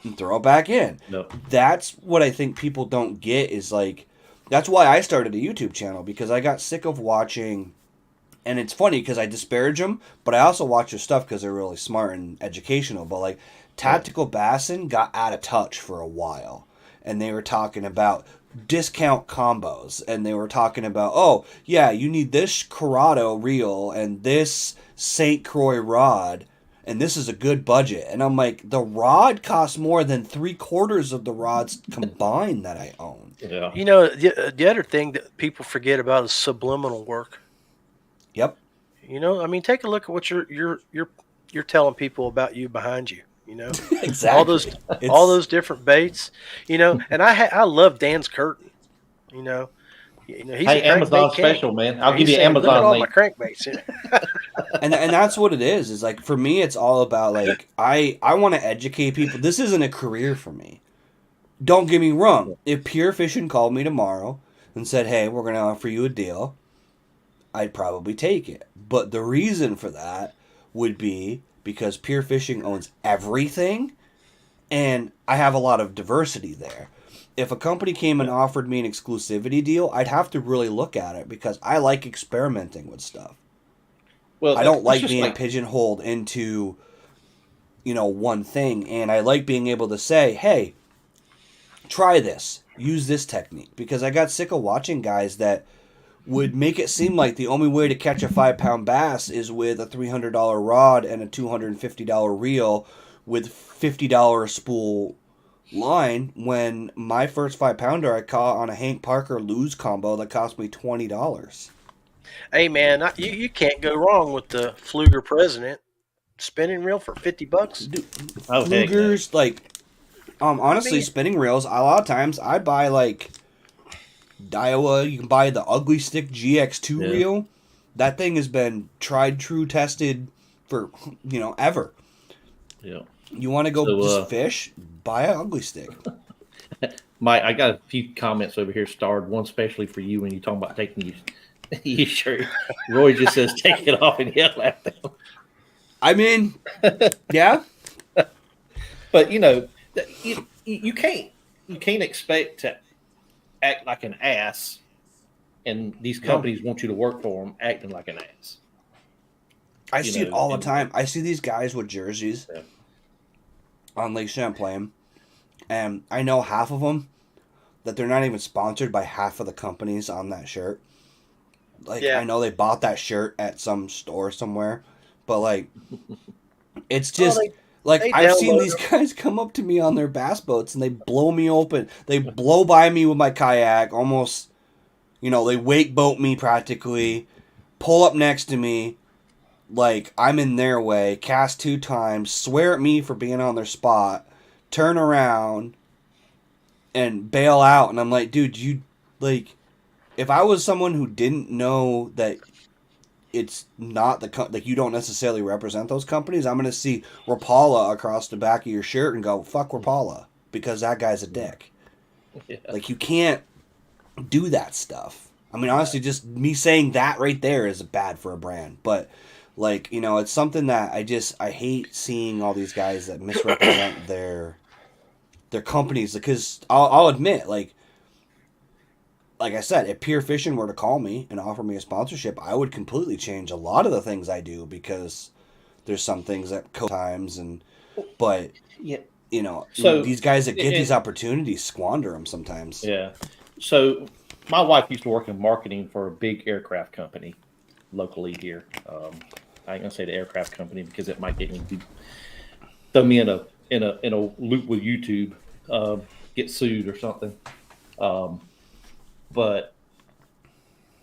and throw it back in. Nope. That's what I think people don't get, is like, that's why I started a YouTube channel, because I got sick of watching. And it's funny because I disparage them, but I also watch their stuff because they're really smart and educational. But like Tactical Bassin got out of touch for a while, and they were talking about discount combos, and they were talking about, oh yeah, you need this Corrado reel and this St. Croix rod, and this is a good budget. And I'm like, the rod costs more than 3/4 of the rods combined that I own. Yeah. You know, the other thing that people forget about is subliminal work. Yep. You know, I mean, take a look at what you're telling people about you behind you. You know, Exactly. all those different baits. You know, and I love Dan's curtain. You know, he's Hey, a Amazon crankbait king. special, man. I'll He's give you saying, look at Amazon all link. my crankbaits. and that's what it is like, for me it's all about like, I want to educate people. This isn't a career for me, don't get me wrong. If Pure Fishing called me tomorrow and said, hey, we're going to offer you a deal, I'd probably take it. But the reason for that would be because Pure Fishing owns everything, and I have a lot of diversity there. If a company came and offered me an exclusivity deal, I'd have to really look at it, because I like experimenting with stuff. Well, I don't it's like just being pigeonholed into, one thing, and I like being able to say, hey, try this, use this technique, because I got sick of watching guys that would make it seem like the only way to catch a 5-pound bass is with a $300 rod and a $250 reel with $50 spool line, when my first 5-pounder I caught on a Hank Parker lose combo that cost me $20. Hey man, you can't go wrong with the Fluger President spinning reel for $50. Dude, Oh, heck no. Flugers, like, honestly, I mean- spinning reels, a lot of times I buy like Daiwa. You can buy the Ugly Stick GX2 Yeah. reel. That thing has been tried, true, tested for ever. Yeah. You want to go So, just fish? Buy an Ugly Stick. Mike, I got a few comments over here starred, one especially for you when you talking about taking your shirt. Roy just says, take it off and yell at them. I mean, yeah. But you can't expect to act like an ass, and these companies want you to work for them acting like an ass. I see it all the time. I see these guys with jerseys Yeah. on Lake Champlain, and I know half of them that they're not even sponsored by half of the companies on that shirt. Like, Yeah. I know they bought that shirt at some store somewhere, but like, it's just they I've seen download these guys come up to me on their bass boats and they blow me open. They blow by me with my kayak, almost, they wake boat me practically, pull up next to me, like I'm in their way, cast 2 times, swear at me for being on their spot, turn around, and bail out. And I'm like, dude, if I was someone who didn't know that it's not you don't necessarily represent those companies, I'm going to see Rapala across the back of your shirt and go, fuck Rapala, because that guy's a dick. Yeah. Like, you can't do that stuff. I mean, honestly, just me saying that right there is bad for a brand. But, it's something that I hate seeing all these guys that misrepresent their companies, because I'll admit, like I said, if Pure Fishing were to call me and offer me a sponsorship, I would completely change a lot of the things I do, because there's some things that times but Yeah. so these guys that get these opportunities squander them sometimes. Yeah. So my wife used to work in marketing for a big aircraft company locally here. I ain't gonna say the aircraft company because it might get me throw me in a loop with YouTube, get sued or something. But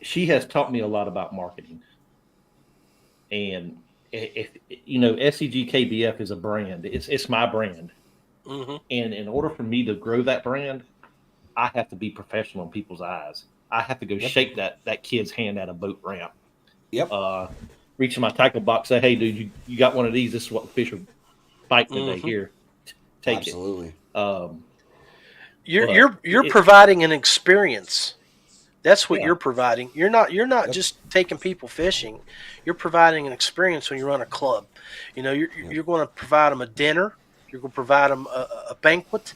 she has taught me a lot about marketing. And if you know, SCG is a brand. It's my brand. Mm-hmm. And in order for me to grow that brand, I have to be professional in people's eyes. I have to go Yep. shake that kid's hand at a boat ramp. Yep. Uh, reach in my tackle box, say, "Hey, dude, you got one of these? This is what the fish are fighting today. Mm-hmm. Here, take it." Absolutely. Um, You're but you're you're providing an experience. That's what yeah, you're providing. You're not Yep. just taking people fishing. You're providing an experience when you run a club. You're Yep. you're going to provide them a dinner. You're going to provide them a banquet,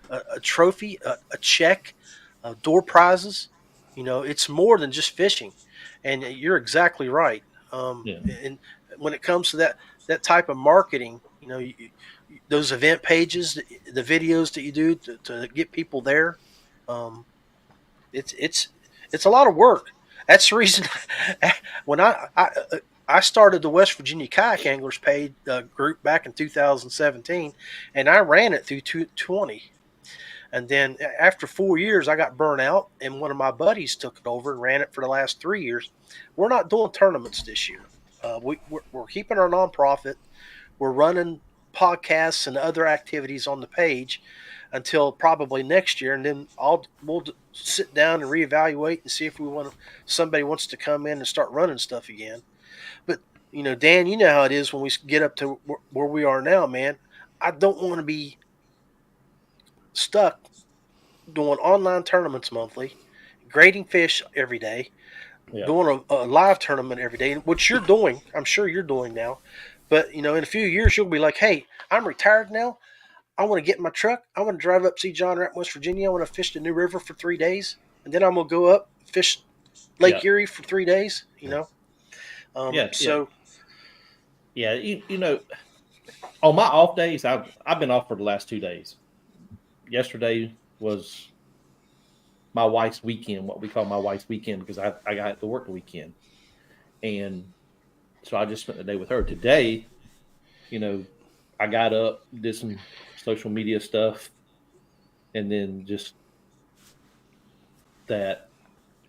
a trophy, a check, door prizes. It's more than just fishing, and you're exactly right. yeah, And when it comes to that type of marketing, those event pages, the videos that you do to get people there. Um, it's a lot of work. That's the reason when I started the West Virginia Kayak Anglers Paid group back in 2017, and I ran it through 2020. And then after 4 years, I got burnt out, and one of my buddies took it over and ran it for the last 3 years. We're not doing tournaments this year. We're keeping our nonprofit. We're running podcasts and other activities on the page until probably next year, and then we'll sit down and reevaluate and see if somebody wants to come in and start running stuff again. But Dan, you know how it is when we get up to where we are now, man. I don't want to be stuck doing online tournaments monthly, grading fish every day, yeah, doing a live tournament every day, which you're doing. I'm sure you're doing now. But in a few years, you'll be like, "Hey, I'm retired now. I want to get in my truck. I want to drive up, see John Rapp, West Virginia. I want to fish the New River for 3 days, and then I'm gonna go up fish yeah, Lake Erie for 3 days." Yep. yeah, yeah, So yeah. On my off days, I've been off for the last 2 days. Yesterday was my wife's weekend, what we call my wife's weekend, because I got to work the weekend, and so I just spent the day with her. Today, you know, I got up, did some social media stuff, and then just that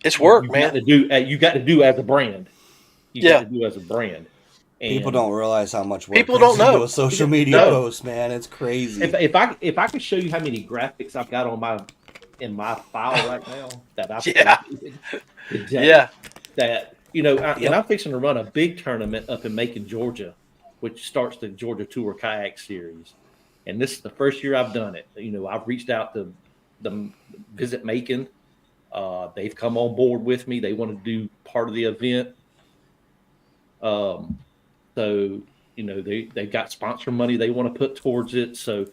it's work, you got man. to do you got to do as a brand. You got Yeah, to do as a brand, People and don't realize how much work people goes don't into know. a social media no. post, man. It's crazy. If I could show you how many graphics I've got on my in my file right now that I've Yeah, created today, yeah. that and Yep. I'm fixing to run a big tournament up in Macon, Georgia, which starts the Georgia Tour Kayak Series, and this is the first year I've done it. I've reached out to the Visit Macon. They've come on board with me. They want to do part of the event. Um, so they've got sponsor money they want to put towards it. So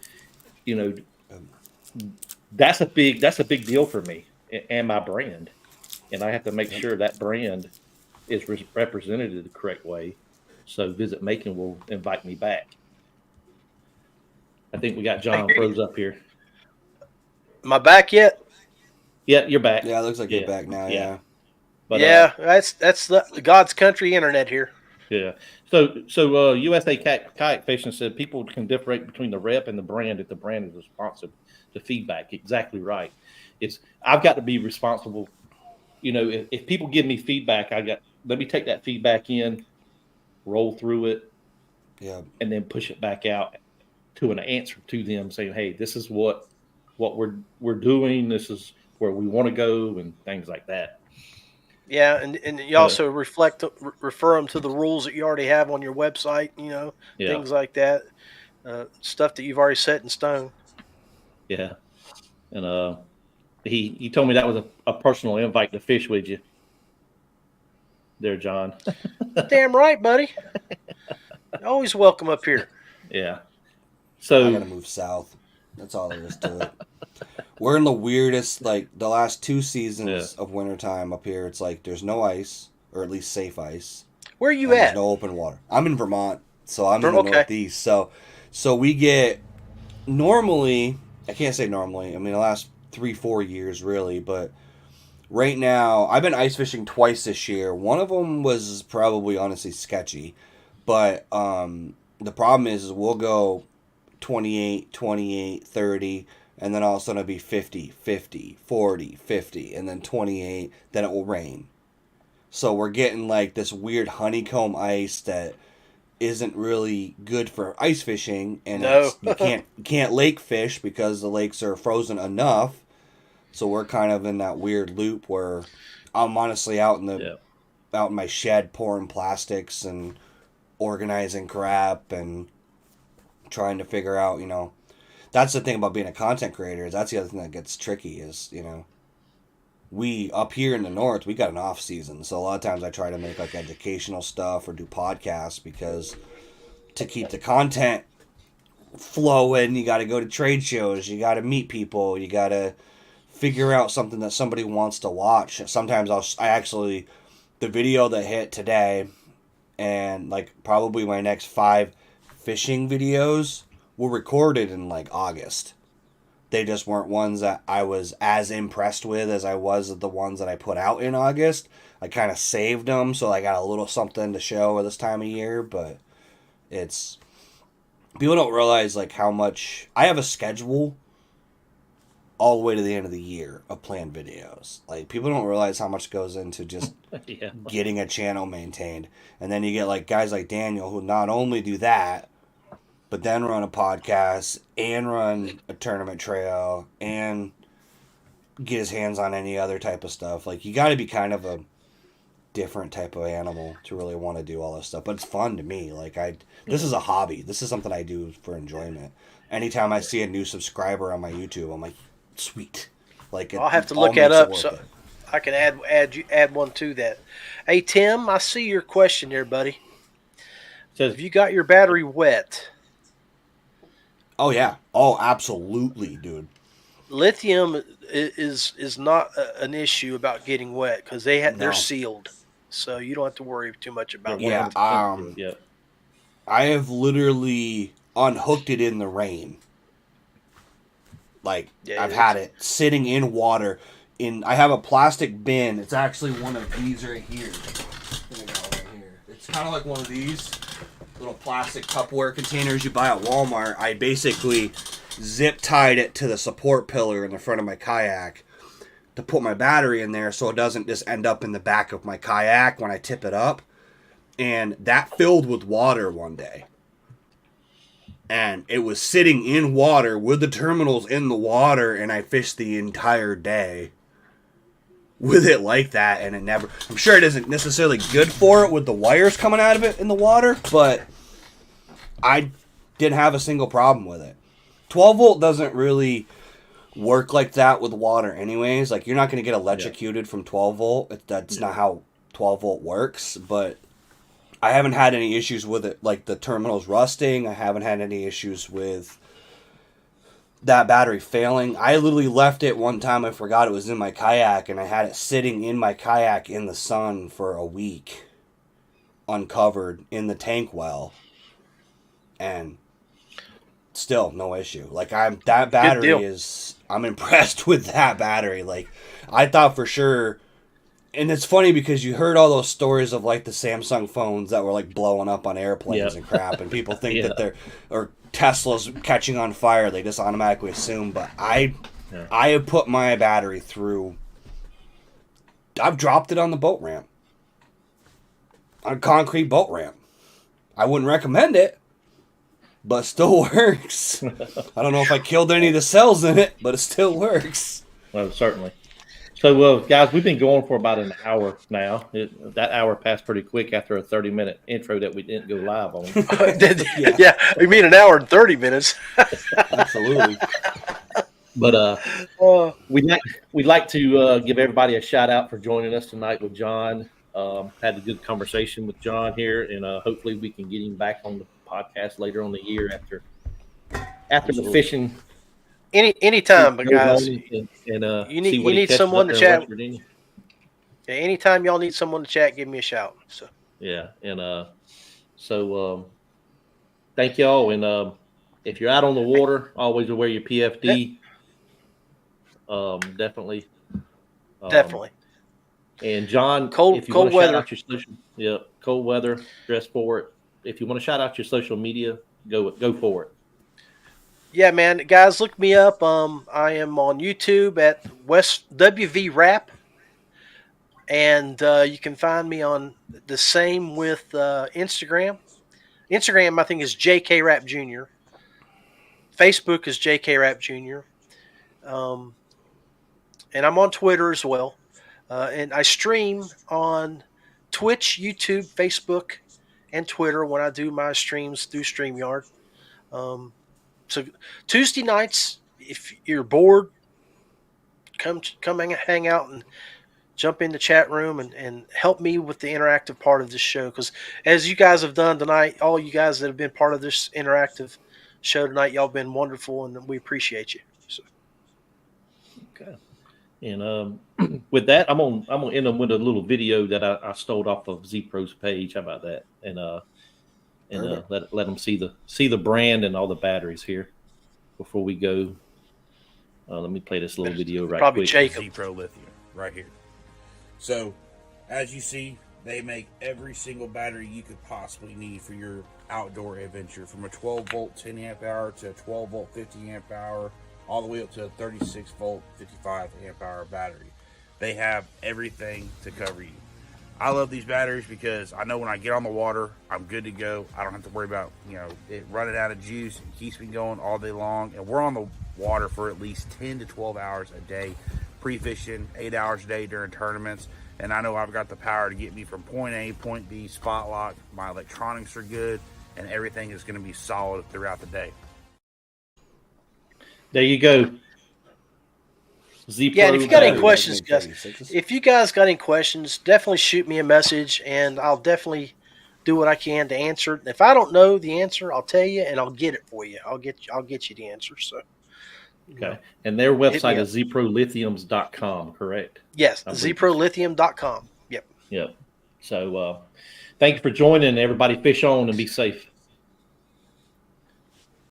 you know Um, that's a big deal for me and my brand, and I have to make Yep. sure that brand is represented the correct way. So Visit Macon will invite me back. I think we got I John hear you. froze up here. Am I back yet? Yeah, you're back. Yeah, it looks like you're Yeah, back now. yeah. Yeah. But Yeah, that's the God's country internet here. yeah. So USA Kayak Fishing said people can differentiate between the rep and the brand if the brand is responsive to feedback. Exactly right. I've got to be responsible. If people give me feedback, let me take that feedback in, roll through it, Yeah. and then push it back out to an answer to them saying, "Hey, this is what we're doing. This is where we want to go," and things like that. Yeah, and you But also refer them to the rules that you already have on your website. yeah, Things like that, stuff that you've already set in stone. yeah. And he told me that was a personal invite to fish with you there, John. Damn right, buddy. Always welcome up here. Yeah. I So gotta move south. That's all there is to it. We're in the weirdest, like the last 2 seasons yeah, of wintertime up here. It's like there's no ice, or at least safe ice, Where are you and there's at? no open water. I'm in Vermont, so I'm in the Okay. Northeast. So we get normally. I can't say normally. I mean, the last 3-4 years really, but right now I've been ice fishing twice this year. One of them was probably honestly sketchy, but the problem is we'll go 28, 28, 30, and then all of a sudden it'll be 50, 50, 40, 50, and then 28, then it will rain. So we're getting like this weird honeycomb ice that isn't really good for ice fishing, and No. it's you can't lake fish because the lakes are frozen enough. So we're kind of in that weird loop where I'm honestly Yeah. out in my shed pouring plastics and organizing crap and trying to figure out, that's the thing about being a content creator. Is that's the other thing that gets tricky is, we up here in the north, we got an off season. So a lot of times I try to make like educational stuff or do podcasts because to keep the content flowing, you got to go to trade shows, you got to meet people, you got to figure out something that somebody wants to watch. Sometimes I actually, the video that hit today and like probably my next 5 fishing videos were recorded in like August. They just weren't ones that I was as impressed with as I was the ones that I put out in August. I kind of saved them so I got a little something to show this time of year, but it's people don't realize like how much I have a schedule all the way to the end of the year of planned videos. Like people don't realize how much goes into just Yeah. getting a channel maintained. And then you get like guys like Daniel who not only do that, but then run a podcast and run a tournament trail and get his hands on any other type of stuff. Like you got to be kind of a different type of animal to really want to do all this stuff. But it's fun to me. Like this is a hobby. This is something I do for enjoyment. Anytime I see a new subscriber on my YouTube, I'm like, sweet. Like I'll have to all look that makes it up worth so it. I can add one to that. Hey Tim, I see your question here, buddy. Says Have you got your battery wet? Oh yeah. Oh, absolutely, dude. Lithium is not an issue about getting wet because they're No. sealed, so you don't have to worry too much about yeah, that. Yeah, 100% yeah. I have literally unhooked it in the rain. Like Yeah, I've had it sitting in water. I have a plastic bin. It's actually one of these right here. It's kind of like one of these little plastic Tupperware containers you buy at Walmart. I basically zip tied it to the support pillar in the front of my kayak to put my battery in there so it doesn't just end up in the back of my kayak when I tip it up. And that filled with water one day. And it was sitting in water with the terminals in the water, and I fished the entire day with it like that, and it never... I'm sure it isn't necessarily good for it with the wires coming out of it in the water, but I didn't have a single problem with it. 12 volt doesn't really work like that with water anyways. Like, you're not going to get electrocuted from 12 volt. That's not how 12 volt works, but I haven't had any issues with it, like the terminals rusting. I haven't had any issues with that battery failing. I literally left it one time. I forgot it was in my kayak, and I had it sitting in my kayak in the sun for a week, uncovered in the tank well, and still no issue. Like I'm impressed with that battery. Like I thought for sure. And it's funny because you heard all those stories of like the Samsung phones that were like blowing up on airplanes and crap, and people think that or Tesla's catching on fire. They just automatically assume. But I have put my battery through. I've dropped it on the boat ramp, on a concrete boat ramp. I wouldn't recommend it, but it still works. I don't know if I killed any of the cells in it, but it still works. Well, certainly. So, guys, we've been going for about an hour now. That hour passed pretty quick after a 30-minute intro that we didn't go live on. Yeah, you mean an hour and 30 minutes? Absolutely. But we'd like to give everybody a shout out for joining us tonight with John. Had a good conversation with John here, and hopefully we can get him back on the podcast later on the year after the fishing. Anytime, but guys, you need someone to chat. Yeah, anytime y'all need someone to chat, give me a shout. So yeah, and thank y'all. And if you're out on the water, always wear your PFD. Definitely. Definitely. And John, cold weather. Shout out your social, cold weather, dress for it. If you want to shout out your social media, go for it. Yeah, man, guys, look me up. I am on YouTube at WV Rapp. And you can find me on the same with Instagram. Instagram, I think, is JK Rapp Jr. Facebook is JK Rapp Jr. Um, and I'm on Twitter as well. And I stream on Twitch, YouTube, Facebook, and Twitter when I do my streams through StreamYard. Um, so Tuesday nights, if you're bored, come hang out and jump in the chat room and help me with the interactive part of this show. Because as you guys have done tonight, all you guys that have been part of this interactive show tonight, y'all been wonderful, and we appreciate you. So. Okay. And with that, I'm gonna end them with a little video that I stole off of ZPro's page. How about that? And let them see the brand and all the batteries here before we go. Let me play this little video right probably quick. Jacob. ZPro Lithium right here. So, as you see, they make every single battery you could possibly need for your outdoor adventure, from a 12 volt 10 amp hour to a 12 volt 50 amp hour, all the way up to a 36 volt 55 amp hour battery. They have everything to cover you. I love these batteries because I know when I get on the water, I'm good to go. I don't have to worry about, it running out of juice. It keeps me going all day long. And we're on the water for at least 10 to 12 hours a day, pre-fishing 8 hours a day during tournaments. And I know I've got the power to get me from point A, point B, spot lock. My electronics are good, and everything is going to be solid throughout the day. There you go. Yeah, and if you got any questions, guys, definitely shoot me a message, and I'll definitely do what I can to answer it. If I don't know the answer, I'll tell you, and I'll get it for you. I'll get you the answer. So, okay, and their website is ZProLithiums.com, correct? Yes, ZProLithium.com. Yep. Yep. So, thank you for joining. Everybody, fish on and be safe.